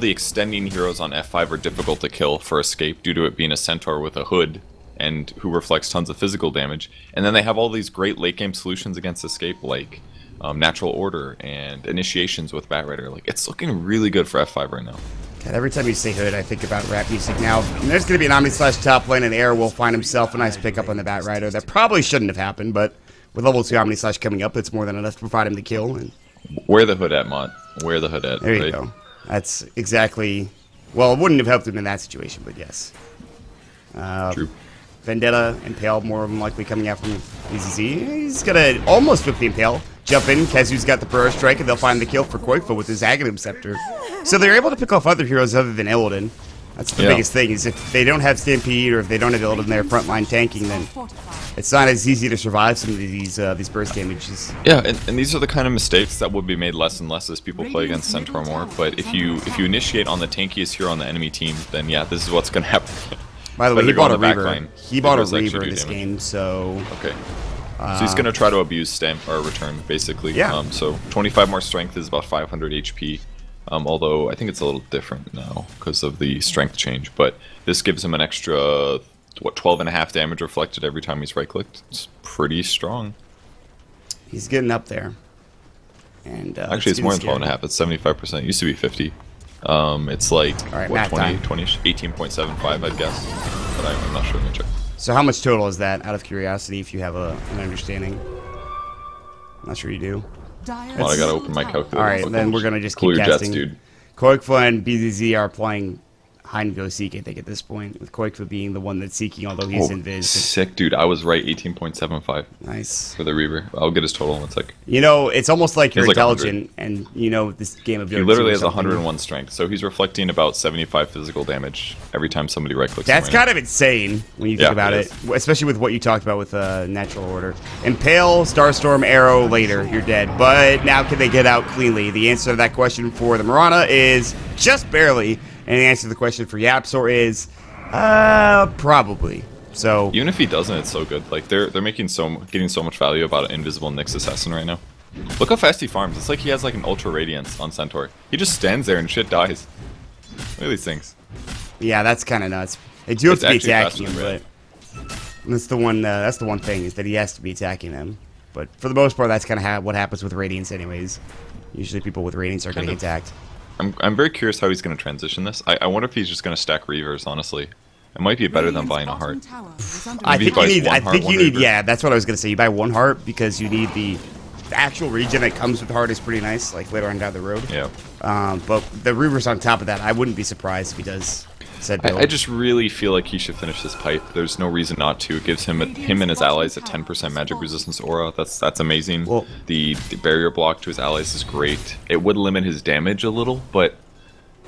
extending heroes on F5 are difficult to kill for Escape due to it being a Centaur with a hood and who reflects tons of physical damage. And then they have all these great late game solutions against Escape, like Natural Order and Initiations with Batrider. Like, it's looking really good for F5 right now. God, every time you say hood, I think about rap music now. And there's going to be an Omni-Slash top lane, and Air will find himself a nice pickup on the Batrider. That probably shouldn't have happened, but with level 2 Omni-Slash coming up, it's more than enough to provide him the kill. And where the hood at, Mott? Where the hood at? There you go. That's exactly... well, it wouldn't have helped him in that situation, but yes. True. Vendetta and Pale more than likely coming out from He's gonna almost whip the Impale. Jump in, Kazu's got the Burrow Strike, and they'll find the kill for Koikfa with his Aghanim Scepter. So they're able to pick off other heroes other than Illidan. That's the biggest thing, is if they don't have Stampede or if they don't have Illidan in their frontline tanking, then it's not as easy to survive some of these burst damages. Yeah, and these are the kind of mistakes that would be made less and less as people play against Centaur more, but if you initiate on the tankiest hero on the enemy team, then yeah, this is what's going to happen. By the way, he bought a Reaver. He bought a Reaver in this game, so... Okay. So he's going to try to abuse stamp or return, basically. Yeah. So 25 more strength is about 500 HP. Although I think it's a little different now because of the strength change. But this gives him an extra, what, 12.5 damage reflected every time he's right-clicked. It's pretty strong. He's getting up there. And actually, it's more than 12.5. It's 75%. It used to be 50. It's like, right, what, 18.75, I'd guess. But I'm not sure. Let me check. So how much total is that, out of curiosity, if you have an understanding? I'm not sure you do. Well, I gotta open my calculator. Alright, then we're gonna just keep Cool your casting. jets, dude. Koikfa and BZZ are playing hide and go seek, I think, at this point, with Koikfa being the one that's seeking, although he's invis. Sick, dude. I was right, 18.75. Nice. For the Reaver. I'll get his total in a sec. You know, it's almost like you're like intelligent, and you know this game of He literally has 101 strength, so he's reflecting about 75 physical damage every time somebody right-clicks him. That's kind of insane when you think about it, especially with what you talked about with Natural Order. Impale, Starstorm, Arrow, later, you're dead. But now can they get out cleanly? The answer to that question for the Mirana is just barely. And the answer to the question for Yapsor is probably. So even if he doesn't, it's so good. Like they're getting so much value about an invisible Nyx assassin right now. Look how fast he farms. It's like he has like an ultra radiance on Centaur. He just stands there and shit dies. Look at these things. Yeah, that's kind of nuts. They do have to be attacking him, but that's the one thing, is that he has to be attacking them. But for the most part, that's kind of what happens with Radiance, anyways. Usually, people with Radiance are getting attacked. I'm very curious how he's going to transition this. I wonder if he's just going to stack Reavers, honestly. It might be better than buying a heart. I think you need, yeah, that's what I was going to say. You buy one heart because you need the actual regen that comes with heart is pretty nice, like later on down the road. Yeah. But the Reavers on top of that, I wouldn't be surprised if he does said build. I just really feel like he should finish this pipe. There's no reason not to. It gives him and his allies a 10% magic resistance aura. That's amazing. Well, the barrier block to his allies is great. It would limit his damage a little, but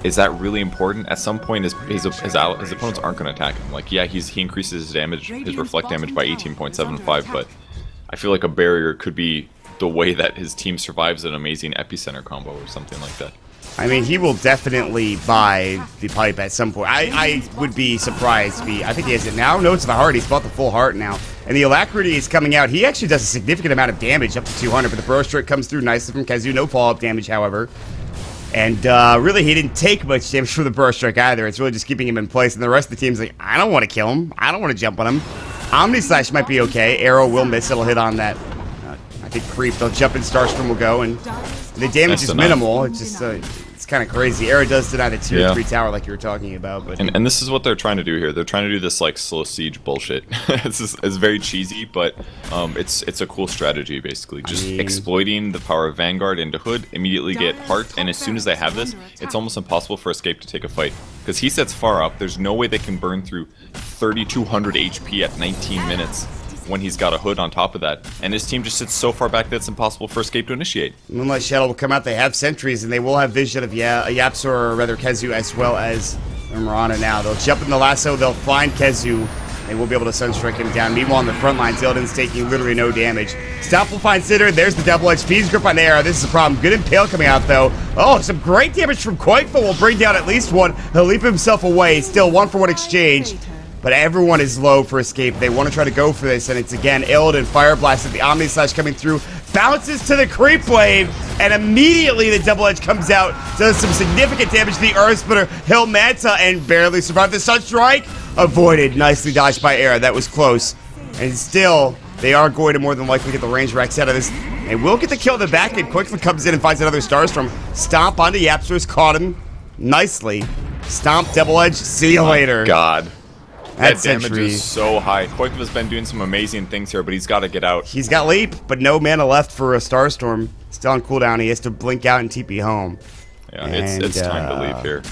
is that really important? At some point, his opponents aren't going to attack him. Like, yeah, he increases his damage, his reflect damage by 18.75, but I feel like a barrier could be the way that his team survives an amazing epicenter combo or something like that. I mean, he will definitely buy the pipe at some point. I would be surprised. I think he has it now. No, it's the heart. He's bought the full heart now. And the Alacrity is coming out. He actually does a significant amount of damage, up to 200, but the Burrow Strike comes through nicely from Kazu. No follow-up damage, however. And really, he didn't take much damage from the Burrow Strike either. It's really just keeping him in place. And the rest of the team's like, I don't want to kill him. I don't want to jump on him. Omni Slash might be okay. Arrow will miss. It'll hit on that, I think, creep. They'll jump in. Starstorm will go. And the damage is minimal. It's just... it's kind of crazy. Arrow does deny the tier 3 tower like you were talking about, but and this is what they're trying to do here. They're trying to do this like slow siege bullshit. It's very cheesy, but it's a cool strategy basically. Just exploiting the power of Vanguard into Hood, immediately get heart, and as soon as they have this, it's almost impossible for Escape to take a fight because he sets far up. There's no way they can burn through 3,200 HP at 19 minutes. When he's got a Hood on top of that, and his team just sits so far back that it's impossible for Escape to initiate. Moonlight Shadow will come out. They have sentries, and they will have vision of Yapsor, or rather Kezu, as well as Mirana now. They'll jump in the lasso, they'll find Kezu, and we'll be able to Sunstrike him down. Meanwhile, on the front line, Zildjian's taking literally no damage. Stomp will find Cinder. There's the double-edged P's grip on the arrow. This is a problem. Good Impale coming out, though. Oh, some great damage from Koikfa will bring down at least one. He'll leap himself away. Still 1-for-1 exchange. But everyone is low for Escape. They want to try to go for this, and it's again Illidan Fire Blast at the Omni Slash coming through. Bounces to the creep wave, and immediately the double edge comes out. Does some significant damage to the Earth Splitter. Hill Manta and barely survived the Sunstrike. Avoided. Nicely dodged by Air. That was close. And still, they are going to more than likely get the range Rex out of this. They will get the kill in the back end. Quickly comes in and finds another Starstorm. Stomp onto Yapsters. Caught him nicely. Stomp, double edge. See you later. God. That damage Sentry is so high. Koikfa's been doing some amazing things here, but he's got to get out. He's got leap, but no mana left for a Starstorm. Still on cooldown. He has to blink out and TP home. Yeah, it's time to leave here.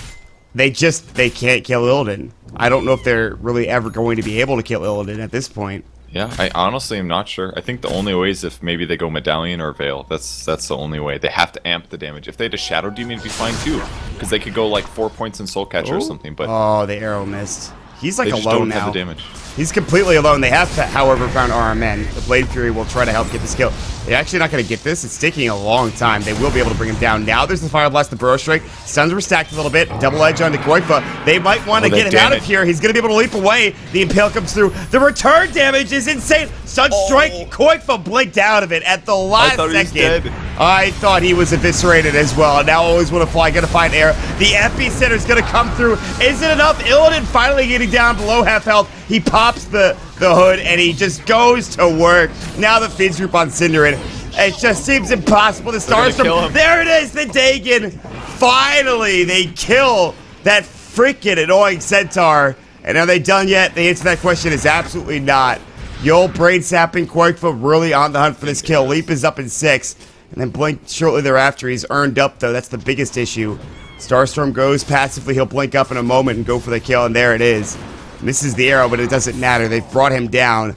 They can't kill Illidan. I don't know if they're really ever going to be able to kill Illidan at this point. Yeah, I honestly am not sure. I think the only way is if maybe they go Medallion or Veil. That's the only way. They have to amp the damage. If they had a Shadow Demon, it'd be fine too, because they could go like 4 points in Soul Catcher or something. But oh, the arrow missed. He's like they just alone don't now. have the damage. He's completely alone. They have, however, found RMN. The Blade Fury will try to help get this kill. They're actually not going to get this. It's taking a long time. They will be able to bring him down. Now there's the Fire Blast, the Burrow Strike. Stuns were stacked a little bit. Double Edge onto Koifa. They might want to get him out of here. He's going to be able to leap away. The Impale comes through. The return damage is insane. Sun Strike. Koifa blinked out of it at the last second. I thought he was eviscerated as well. Now Always Want to Fly, going to find air. The epicenter is going to come through. Is it enough? Illidan finally getting down below half health. He pops the hood and he just goes to work. Now the Fiends group on Cinderin. It just seems impossible. The Starstorm. There it is, the Dagon. Finally, they kill that freaking annoying Centaur. And are they done yet? The answer to that question is absolutely not. Yol, Brain Sapping, Quakefoot really on the hunt for this kill. Leap is up in 6. And then Blink shortly thereafter. He's earned up, though. That's the biggest issue. Starstorm goes passively. He'll blink up in a moment and go for the kill, and there it is. Misses the arrow, but it doesn't matter. They've brought him down.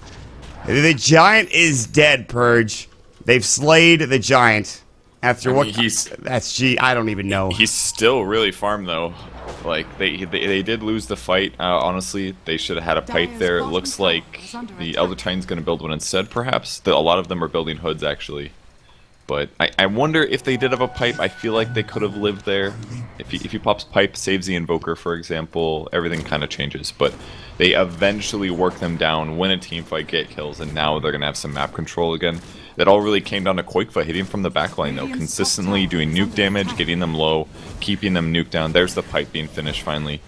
The Giant is dead, Purge. They've slayed the Giant. After what? I don't even know. He's still really farmed, though. Like, they did lose the fight. Honestly, they should have had a pipe there. It looks like the Elder Titan's going to build one instead, perhaps. A lot of them are building hoods, actually. But I wonder if they did have a pipe. I feel like they could have lived there. If he pops pipe, saves the Invoker, for example, everything kind of changes. But they eventually work them down, win a team fight, get kills, and now they're going to have some map control again. That all really came down to Quakefoot hitting from the backline, though. Consistently doing nuke damage, getting them low, keeping them nuked down. There's the pipe being finished, finally.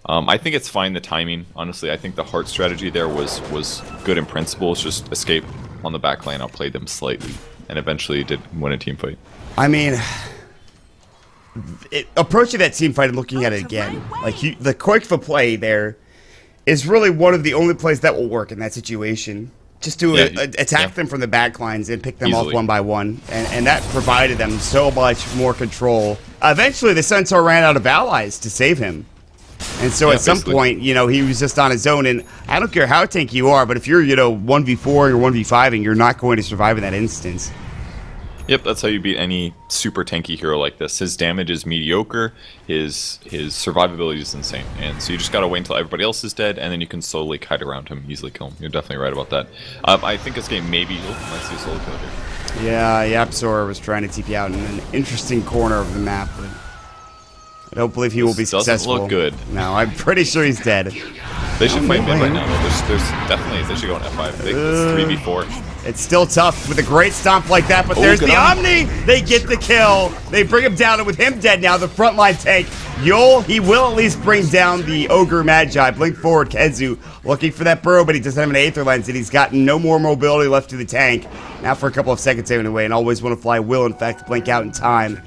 I think it's fine, the timing. Honestly, I think the heart strategy there was good in principle. It's just escape on the backline, outplayed them slightly. And eventually did win a team fight. I mean, approaching that team fight and looking at it again, like the Quakefoot play there is really one of the only plays that will work in that situation. Just to attack them from the backlines and pick them off one by one. And that provided them so much more control. Eventually, the Centaur ran out of allies to save him. And so at some point, he was just on his own. And I don't care how tanky you are, but if you're, 1v4 or 1v5ing, you're not going to survive in that instance. Yep, that's how you beat any super tanky hero like this. His damage is mediocre, his survivability is insane. And so you just gotta wait until everybody else is dead, and then you can slowly kite around him, easily kill him. You're definitely right about that. I think this game maybe... Oh, might see a solo kill here. Yeah, Yapzor was trying to TP out in an interesting corner of the map, but I don't believe he will be successful. Doesn't look good. No, I'm pretty sure he's dead. They should fight mid right now, though. There's definitely... They should go on F5. It's 3v4. It's still tough with a great stomp like that, but there's the Omni! They get the kill. They bring him down, and with him dead now, the frontline tank, Yol, he will at least bring down the Ogre Magi. Blink forward, Kenzu, looking for that burrow, but he doesn't have an Aether Lens, and he's got no more mobility left to the tank. Now for a couple of seconds anyway, and Always Want to Fly will, in fact, blink out in time.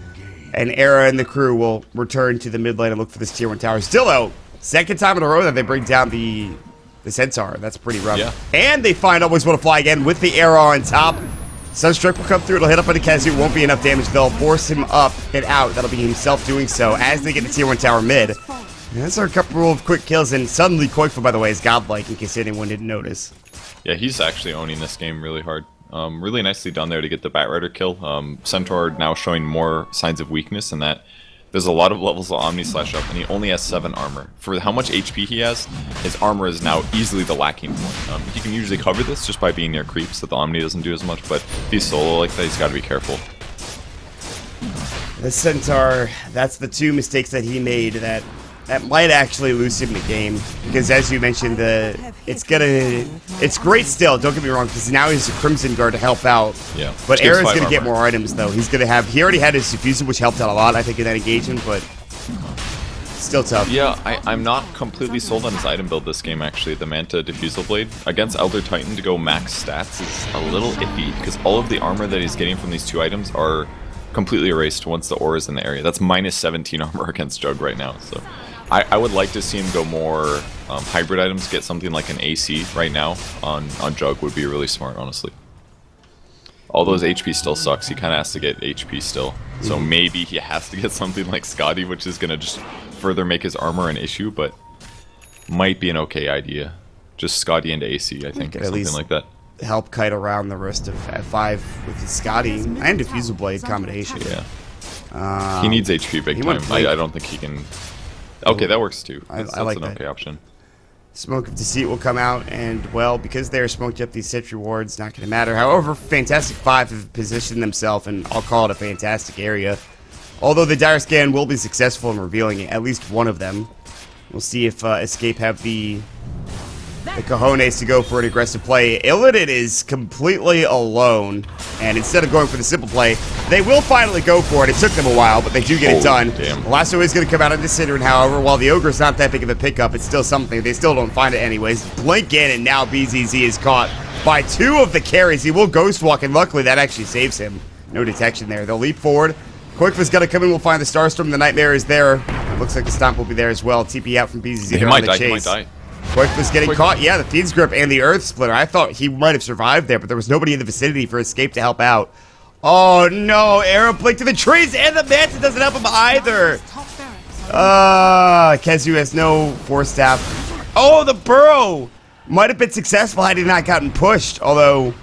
And Era and the crew will return to the mid lane and look for this tier 1 tower. Still, though, second time in a row that they bring down the Centaur. That's pretty rough. Yeah. And they find Always Want to Fly again with the arrow on top. Sunstrike will come through. It'll hit up into Kenzu. Won't be enough damage. They'll force him up and out. That'll be himself doing so as they get to tier 1 tower mid. And that's our couple of quick kills. And suddenly Koifa, by the way, is godlike in case anyone didn't notice. Yeah, he's actually owning this game really hard. Really nicely done there to get the Batrider kill. Centaur now showing more signs of weakness in that there's a lot of levels of Omni slash up, and he only has 7 armor. For how much HP he has, his armor is now easily the lacking point. He can usually cover this just by being near creeps, that the Omni doesn't do as much, but if he's solo like that, he's got to be careful. The Centaur, that's the 2 mistakes that he made that might actually lose him the game. Because as you mentioned, it's great still, don't get me wrong, because now he's a Crimson Guard to help out. Yeah. But Era's going to get more items, though. He already had his Diffuser, which helped out a lot, I think, in that engagement, but still tough. Yeah, I'm not completely sold on his item build this game, actually. The Manta Diffusal Blade. Against Elder Titan to go max stats is a little iffy, because all of the armor that he's getting from these 2 items are completely erased once the aura is in the area. That's minus 17 armor against Jug right now, so... I would like to see him go more hybrid items, get something like an AC right now on Jug would be really smart, honestly. Although his HP still sucks, he kind of has to get HP still. So maybe he has to get something like Scotty, which is going to just further make his armor an issue, but might be an okay idea. just Scotty into AC, I think, or at something least like that. help kite around the rest of F5 with his Scotty and Diffusal Blade combination. Yeah. He needs HP big he time. went Blink. I don't think he can... Okay, that works too. That's, I like an that. okay option. Smoke of Deceit will come out, and, well, because they're smoked up, these Sentry wards, not going to matter. However, Fantastic 5 have positioned themselves, and I'll call it a fantastic area. Although the Dire Scan will be successful in revealing at least one of them. We'll see if Escape have the cojones to go for an aggressive play. Illidan is completely alone, and instead of going for the simple play, they will finally go for it. It took them a while, but they do get it done. Damn. Lasso is going to come out of Synderen, however. While the Ogre's not that big of a pickup, it's still something. They still don't find it anyways. Blink in, and now BZZ is caught by 2 of the carries. He will Ghost Walk, and luckily that actually saves him. No detection there. They'll leap forward. Quick's going to come in. We'll find the Starstorm. The Nightmare is there. Looks like the Stomp will be there as well. TP out from BZZ. He might die. He might die. Quick was getting caught. Yeah, the Fiend's Grip and the Earth Splitter. I thought he might have survived there, but there was nobody in the vicinity for Escape to help out. Oh, no. Arrow Blink to the trees, and the Manta doesn't help him either. Kezu has no Force Staff. Oh, the Burrow might have been successful had he not gotten pushed, although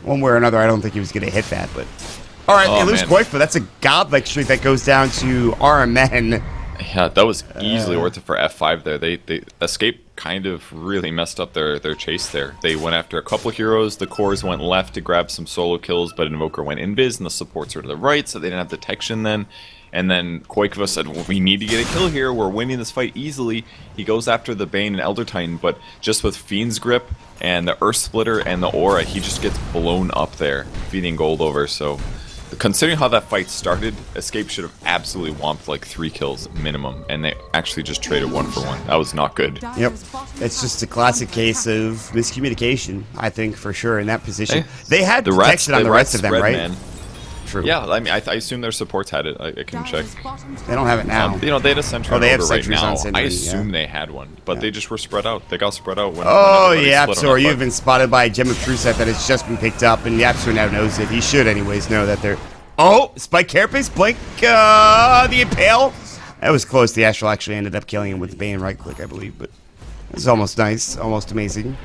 one way or another, I don't think he was going to hit that. But all right, they lose Quick, but that's a godlike streak that goes down to RMN. Yeah, that was easily worth it for F5 there. They Escape kind of really messed up their chase there. They went after a couple heroes, the cores went left to grab some solo kills, but Invoker went invis and the supports were to the right, so they didn't have detection then. And then Koikva said, well, we need to get a kill here, we're winning this fight easily. He goes after the Bane and Elder Titan, but just with Fiend's Grip and the Earth Splitter and the Aura, he just gets blown up there, feeding gold over, so... Considering how that fight started, Escape should have absolutely whomped like 3 kills minimum, and they actually just traded 1 for 1. That was not good. Yep. It's just a classic case of miscommunication, I think, for sure, in that position. Hey, they had protection on the rest of them, right? Man. True. Yeah, I mean, I assume their supports had it. I can check. They don't have it now. You know, they had a Sentry they have right now. on Synderen, I assume they had one, but they just were spread out. They got spread out. When yeah, Absol, you've been spotted by a Gem of True Set that has just been picked up, and Absol now knows it. He should, anyways, know that they're... Oh, Spike Carapace, Blink, the Impale. That was close. The Astral actually ended up killing him with the Bane right click, I believe, but it was almost nice, almost amazing.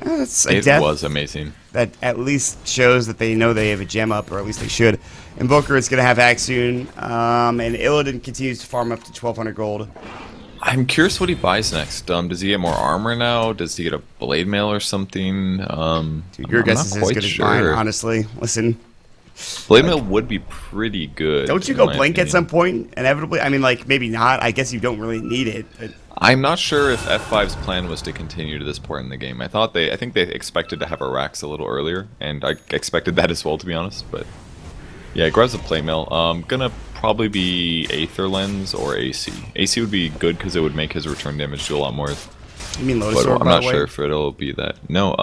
It was amazing. That at least shows that they know they have a gem up, or at least they should. Invoker is going to have Axe soon, and Illidan continues to farm up to 1,200 gold. I'm curious what he buys next. Does he get more armor now? Does he get a blade mail or something? Dude, your guess is as good as mine, honestly. Listen. Blade mail would be pretty good. Don't you go Blink at some point, inevitably? I mean, like, maybe not. I guess you don't really need it, but... I'm not sure if F5's plan was to continue to this point in the game. I think they expected to have a Rax a little earlier, and I expected that as well, to be honest. But yeah, it grabs a plate mail. Gonna probably be Aether Lens or AC. AC would be good because it would make his return damage do a lot more. You mean Lotus Orb? I'm not sure if it'll be that. No,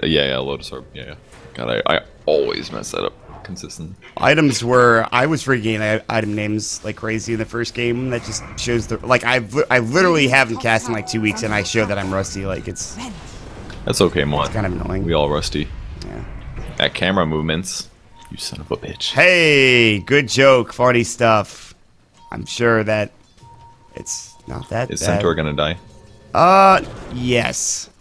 yeah, Lotus Orb. Yeah. God, I always mess that up. Consistent. Items were... I was freaking item names like crazy in the first game. That just shows the... Like, I literally haven't cast in like 2 weeks, and I show that I'm rusty. Like, it's... That's okay, Mon. It's kind of annoying. We all rusty. Yeah. That camera movements. You son of a bitch. Hey! Good joke. Funny stuff. I'm sure that it's not that Is bad. Centaur gonna die? Yes.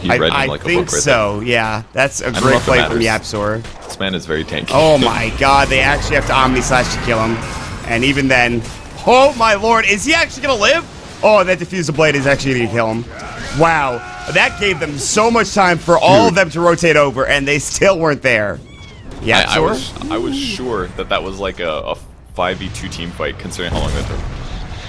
He read him like I think a book right so, yeah. That's a great play from Yapsor. This man is very tanky. Oh my god, they actually have to Omni Slash to kill him. And even then... Oh my lord, is he actually going to live? Oh, that Diffusal Blade is actually going to kill him. Wow. That gave them so much time for all of them to rotate over, and they still weren't there. Yapsor? I was sure that was like a 5v2 team fight, considering how long that took.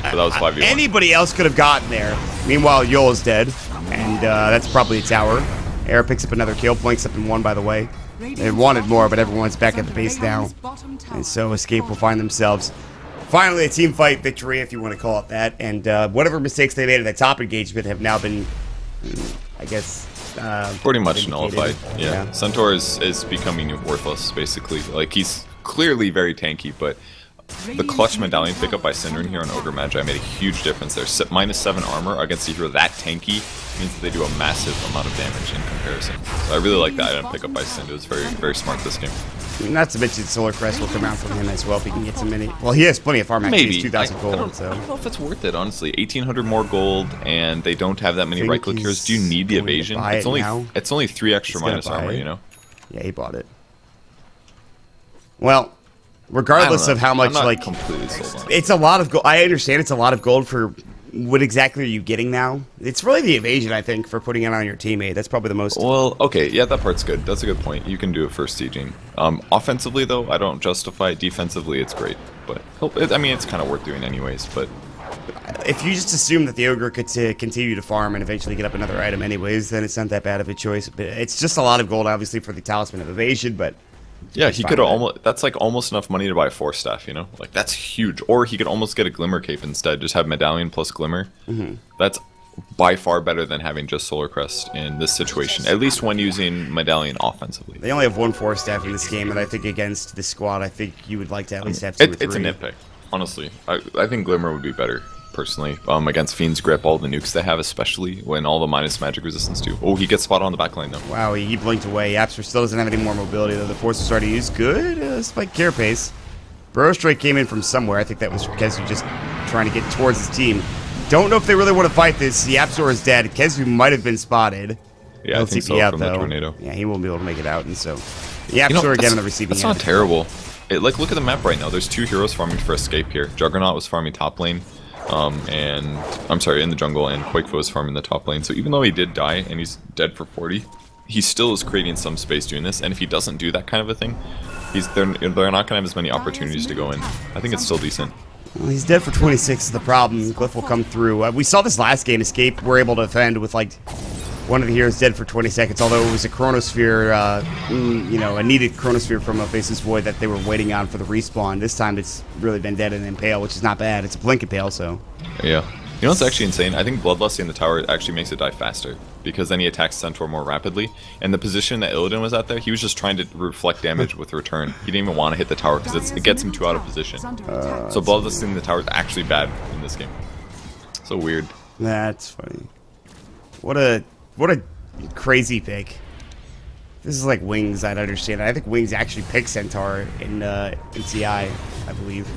But that was 5v1. Anybody else could have gotten there. Meanwhile, Yul is dead. And that's probably a tower. Air picks up another kill. Blinks up in 1, by the way. They wanted more, but everyone's back at the base now. And so Escape will find themselves finally a team fight victory, if you want to call it that. And whatever mistakes they made at the top engagement have now been, I guess... pretty much nullified. Yeah. Centaur is becoming worthless, basically. Like, he's clearly very tanky, but the clutch medallion pickup by Synderen here on Ogre Magi made a huge difference there. -7 armor against a hero that tanky means that they do a massive amount of damage in comparison. So I really like that item pickup by Synd. It was very, very smart this game. Not to mention Solar Crest will come out from him as well if he can get some mini. Well, he has plenty of farm actually. Maybe. He's 2,000 gold. I don't know if it's worth it, honestly. 1,800 more gold, and they don't have that many right click heroes. Do you need the evasion? It's only 3 extra minus armor, you know? Yeah, he bought it. Well, regardless of how much, like, completely sold on it. It's a lot of gold. I understand it's a lot of gold for what exactly are you getting now? It's really the evasion, I think, for putting it on your teammate. That's probably the most. Well, okay, yeah, that part's good. That's a good point. You can do it for sieging. Offensively, though, I don't justify it. Defensively, it's great. But, I mean, it's kind of worth doing anyways, but... If you just assume that the Ogre could continue to farm and eventually get up another item anyways, then it's not that bad of a choice. But it's just a lot of gold, obviously, for the Talisman of Evasion, but... Yeah, he could almost. That's like almost enough money to buy a 4-staff, you know? Like, that's huge. Or he could almost get a Glimmer Cape instead. Just have Medallion plus Glimmer. That's by far better than having just Solar Crest in this situation. At least when using Medallion offensively. They only have 1 4-staff in this game, and I think against this squad, I think you would like to at least have 2 or 3. It's a nitpick, honestly. I think Glimmer would be better, personally, against Fiend's Grip, all the nukes they have, especially when all the minus magic resistance do. Oh, he gets spotted on the backline, though. Wow, he blinked away. Yapster still doesn't have any more mobility, though. The Force was starting to use good spike carapace. Burrow Strike came in from somewhere. I think that was Kezu just trying to get towards his team. Don't know if they really want to fight this. Yapsor is dead. Kezu might have been spotted. Yeah, I think so, out, from though. the tornado. Yeah, he won't be able to make it out, and so... Yapsor again on the receiving end. That's not terrible. Like, look at the map right now. There's 2 heroes farming for Escape here. Juggernaut was farming top lane. And I'm sorry, in the jungle, and Quakefoe is farming the top lane. So even though he did die and he's dead for 40, he still is creating some space doing this. And if he doesn't do that kind of a thing, they're not gonna have as many opportunities to go in. I think it's still decent. Well, he's dead for 26 is the problem. Glyph will come through. We saw this last game. Escape were able to defend with like one of the heroes dead for 20 seconds. Although it was a Chronosphere, you know, a needed Chronosphere from a Faceless Void that they were waiting on for the respawn. This time it's really Vendetta and Impale, which is not bad. It's a Blink Impale, so. Yeah. You know what's actually insane? I think Bloodlust in the tower actually makes it die faster, because then he attacks Centaur more rapidly. And the position that Illidan was at there, he was just trying to reflect damage with return. He didn't even want to hit the tower because it gets him too out of position. So Bloodlust in the tower is actually bad in this game. So weird. That's funny. What a crazy pick. This is like Wings, I'd understand. I think Wings actually picked Centaur in CI, I believe.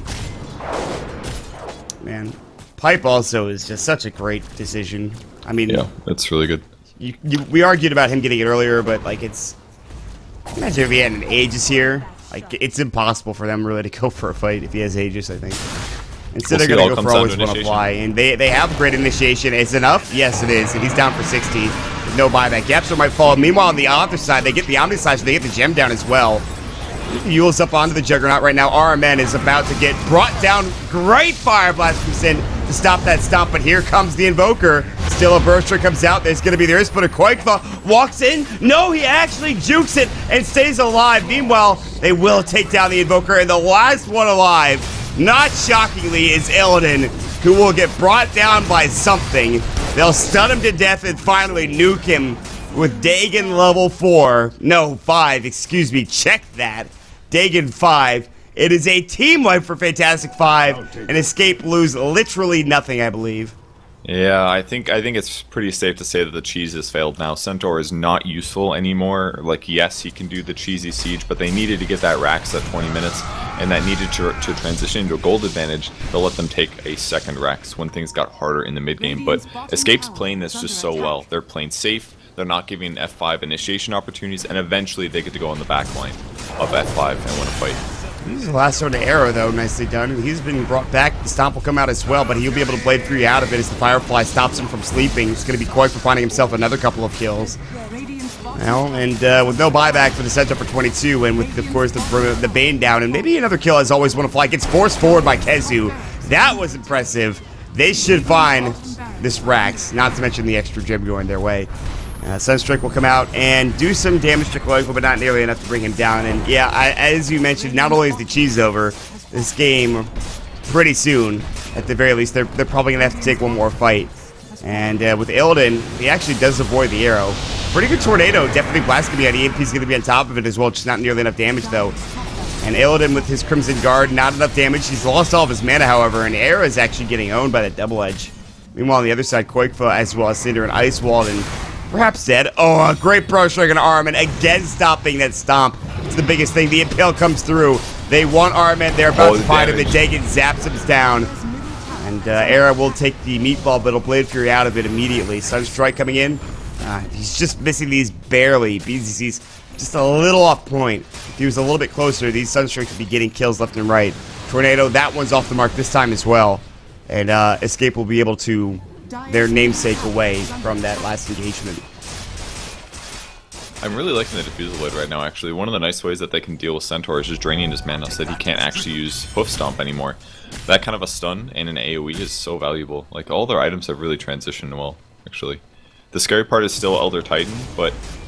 Man. Pipe also is just such a great decision. I mean, yeah, it's really good. We argued about him getting it earlier, but like imagine if he had an Aegis here. Like it's impossible for them really to go for a fight if he has Aegis, I think. Instead they're gonna go for always want to fly, and they have great initiation. Is it enough? Yes, it is. And he's down for 60 with no buyback. Yapster might fall. Meanwhile, on the other side, they get the Omni Slash, they get the gem down as well. Yule's up onto the Juggernaut right now. RMN is about to get brought down. Great Fire Blast from Sin to stop that stomp, but here comes the Invoker. Still a Burster comes out. There's going to be the Wrist, but a Quakefoe walks in. No, he actually jukes it and stays alive. Meanwhile, they will take down the Invoker, and the last one alive, not shockingly, is Illidan, who will get brought down by something. They'll stun him to death and finally nuke him with Dagon level 4. No, 5, excuse me. Check that. Dagon 5. It is a team wipe for Fantastic 5, and Escape lose literally nothing, I believe. Yeah, I think it's pretty safe to say that the cheese has failed now. Centaur is not useful anymore. Like, yes, he can do the cheesy siege, but they needed to get that Rax at 20 minutes, and that needed to transition into a gold advantage. They'll let them take a second Rax when things got harder in the mid game. But Escape's playing this just so well. They're playing safe. They're not giving F5 initiation opportunities, and eventually they get to go on the back line of F5 and win a fight. This is the last one to Arrow, though. Nicely done. He's been brought back. The Stomp will come out as well, but he'll be able to blade free out of it as the Firefly stops him from sleeping. It's going to be Koi for finding himself another couple of kills. Well, and with no buyback for the center for 22, and with, of course, the Bane down, and maybe another kill as always want to fly. Gets forced forward by Kezu. That was impressive. They should find this Rax, not to mention the extra gem going their way. Sunstrike will come out and do some damage to Qualifier, but not nearly enough to bring him down. And yeah, as you mentioned, not only is the cheese over, this game pretty soon, at the very least, they're probably going to have to take one more fight. And with Illidan, he actually does avoid the arrow. Pretty good tornado, definitely blasting me out. EMP's going to be on top of it as well, just not nearly enough damage though. And And Illidan with his Crimson Guard, not enough damage. He's lost all of his mana, however, and Era is actually getting owned by the double edge. Meanwhile, on the other side, Quakefa as well as Cinder and Ice Wall and perhaps dead. Oh, a great Pro Strike on Armin, again stopping that stomp. It's the biggest thing. The Impale comes through. They want Armin. They're about to find him. The Dagon zaps him down. And Era will take the Meatball, but it'll Blade Fury out of it immediately. Sunstrike coming in. He's just missing these barely. BZC's just a little off point. If he was a little bit closer, these Sunstrikes would be getting kills left and right. Tornado, that one's off the mark this time as well. And Escape will be able to their namesake away from that last engagement. I'm really liking the Diffusal Blade right now, actually. One of the nice ways that they can deal with Centaur is just draining his mana so that he can't actually use Hoof Stomp anymore. That kind of a stun and an AoE is so valuable. Like, all their items have really transitioned well, actually. The scary part is still Elder Titan,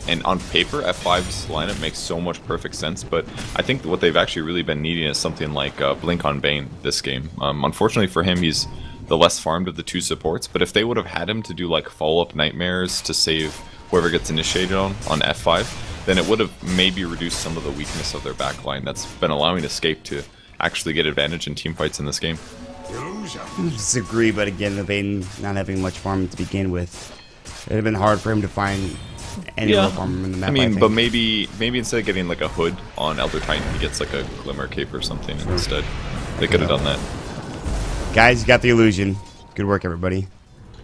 and on paper, F5's lineup makes so much perfect sense, but I think what they've actually really been needing is something like Blink on Bane this game. Unfortunately for him, he's the less farmed of the two supports, but if they would have had him to do like follow-up nightmares to save whoever gets initiated on F5, then it would have maybe reduced some of the weakness of their backline that's been allowing Escape to actually get advantage in team fights in this game. I disagree, but again, the Bane not having much farm to begin with, it would have been hard for him to find any real farm in the map. I mean, but maybe instead of getting like a hood on Elder Titan, he gets like a Glimmer Cape or something instead. They could have done that. Guys, you got the illusion. Good work, everybody.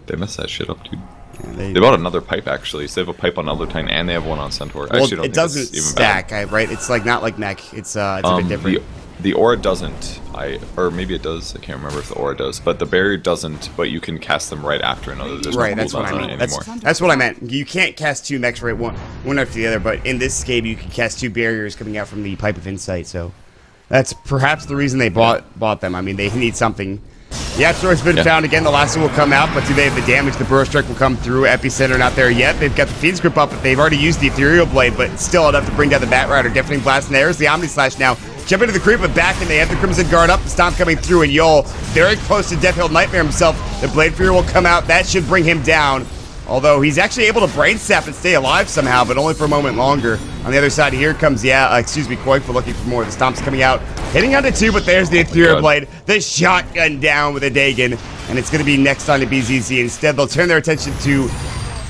They messed that shit up, dude. Yeah, they bought another pipe, actually. So they have a pipe on Elder Titan, and they have one on Centaur. Well, actually, it doesn't stack, right? It's like not like mech. It's a bit different. The aura doesn't. Or maybe it does. I can't remember if the aura does. But the barrier doesn't. But you can cast them right after another. There's right. No that's what I mean. Anymore. That's what I meant. You can't cast two mechs right one after the other. But in this game, you can cast two barriers coming out from the Pipe of Insight. So that's perhaps the reason they bought them. I mean, they need something. The asteroid's been found again. The last one will come out, but do they have the damage? The Burrow Strike will come through. Epicenter not there yet. They've got the Fiend's Grip up, but they've already used the Ethereal Blade, but still enough to bring down the Bat Rider. Deafening Blast, and there's the Omni Slash now. Jump into the creep, but back, and they have the Crimson Guard up. The Stomp coming through, and Yol very close to Death Hill Nightmare himself. The Blade Fury will come out. That should bring him down. Although he's actually able to Brain Sap and stay alive somehow, but only for a moment longer. On the other side, here comes, Koi for looking for more. The Stomp's coming out, hitting onto two, but there's the Ethereal Blade. The Shotgun down with a Dagon, and it's going to be next on to BZZ. Instead, they'll turn their attention to,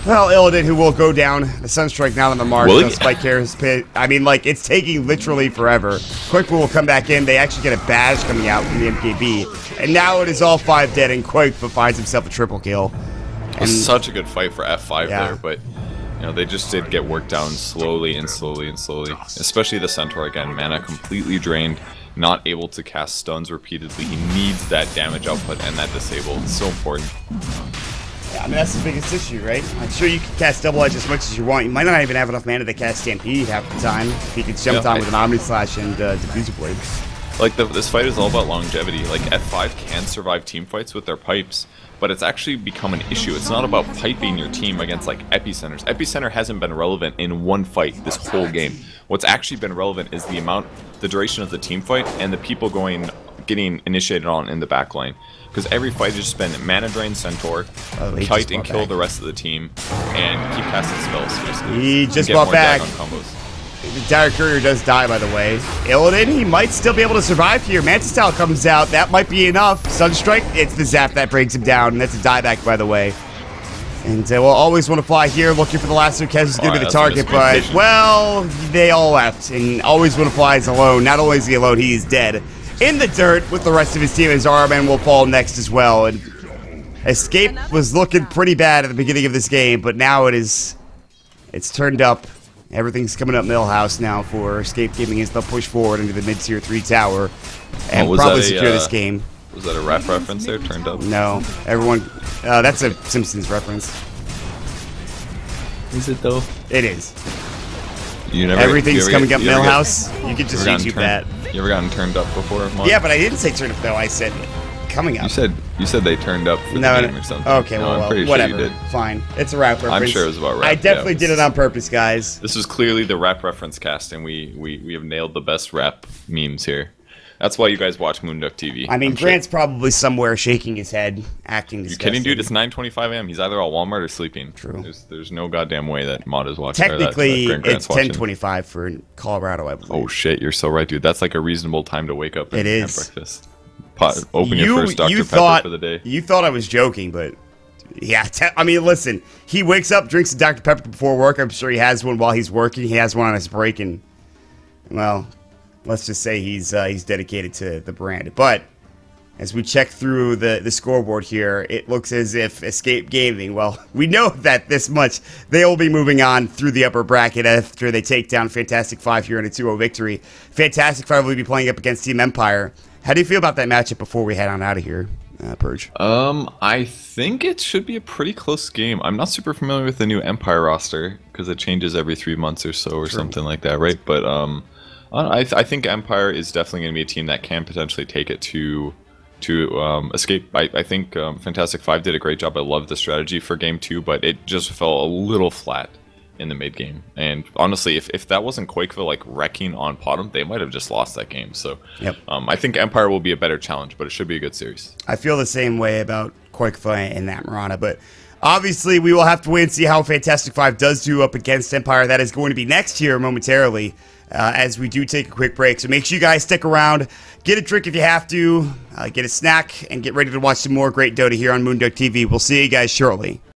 well, Illidan, who will go down. The Sunstrike not on the mark. No Spike Carrier's Pit. I mean, like, it's taking literally forever. Quakefa will come back in. They actually get a badge coming out from the MKB. And now it is all 5 dead, and Quakefa finds himself a triple kill. It was such a good fight for F5 there, but you know, they just did get worked down slowly and slowly and slowly. Especially the Centaur again, mana completely drained, not able to cast stuns repeatedly. He needs that damage output and that disable. It's so important. Yeah, I mean, that's the biggest issue, right? I'm sure you can cast Double Edge as much as you want. You might not even have enough mana to cast Stampede half the time. If you could jump on with an Omni Slash and Diffusal Blade. Like, this fight is all about longevity. Like, F5 can survive team fights with their pipes, but it's actually become an issue. It's not about piping your team against, like, Epicenters. Epicenter hasn't been relevant in one fight this whole game. What's actually been relevant is the duration of the team fight and the people getting initiated on in the backline. Because every fight has just been mana drain Centaur, kite and kill the rest of the team, and keep casting spells. Basically. He just bought back. The Dire Courier does die, by the way. Illidan, he might still be able to survive here. Mantis Towel comes out. That might be enough. Sunstrike, it's the Zap that brings him down. And that's a dieback, by the way. And we'll always want to fly here, looking for the last Kez is going to be the target. But, well, they all left. And always want to fly is alone. Not only is he alone, he is dead. In the dirt with the rest of his team, as Arman will fall next as well. And Escape was looking pretty bad at the beginning of this game, but now it's turned up. Everything's coming up Millhouse now for Escape Gaming as they'll push forward into the mid-tier 3 tower and probably secure this game. Was that a rap reference there, turned up? No. Everyone... that's a Simpsons reference. Is it, though? It is. Everything's coming up Millhouse. You can just YouTube that. You ever gotten turned up before, Mark? Yeah, but I didn't say turn up, though. I said coming up. You said they turned up for the game or something. Okay, I'm pretty whatever. Sure you did. Fine. It's a rap reference. I'm sure it was about rap. I definitely did it on purpose, guys. This was clearly the rap reference cast, and we have nailed the best rap memes here. That's why you guys watch Moonduck TV. I mean, I'm Grant's sure. probably somewhere shaking his head, acting You disgusted. kidding, dude? It's 9:25 a.m. He's either at Walmart or sleeping. True. There's no goddamn way that Mod is watching. Technically, Grant's it's watching. 10:25 for Colorado, I believe. Oh shit, you're so right, dude. That's like a reasonable time to wake up and It have is. breakfast. Open your first Dr. Pepper for the day. You thought I was joking, but yeah. I mean, listen. He wakes up, drinks a Dr. Pepper before work. I'm sure he has one while he's working. He has one on his break, and well, let's just say he's dedicated to the brand. But as we check through the scoreboard here, it looks as if Escape Gaming, well, we know that this much. They will be moving on through the upper bracket after they take down Fantastic Five here in a 2-0 victory. Fantastic Five will be playing up against Team Empire. How do you feel about that matchup before we head on out of here, Purge? I think it should be a pretty close game. I'm not super familiar with the new Empire roster because it changes every 3 months or so or something like that, right? But I think Empire is definitely going to be a team that can potentially take it to Escape. I think Fantastic Five did a great job. I love the strategy for Game 2, but it just fell a little flat in the mid game. And honestly, if that wasn't Quakeville like wrecking on Potom, they might have just lost that game. So yep. I think Empire will be a better challenge, but it should be a good series. I feel the same way about Quakeville and that Marana, but obviously we will have to wait and see how Fantastic Five does do up against Empire. That is going to be next year momentarily. As we do take a quick break. So make sure you guys stick around, get a drink if you have to, get a snack, and get ready to watch some more great Dota here on Moonduck TV. We'll see you guys shortly.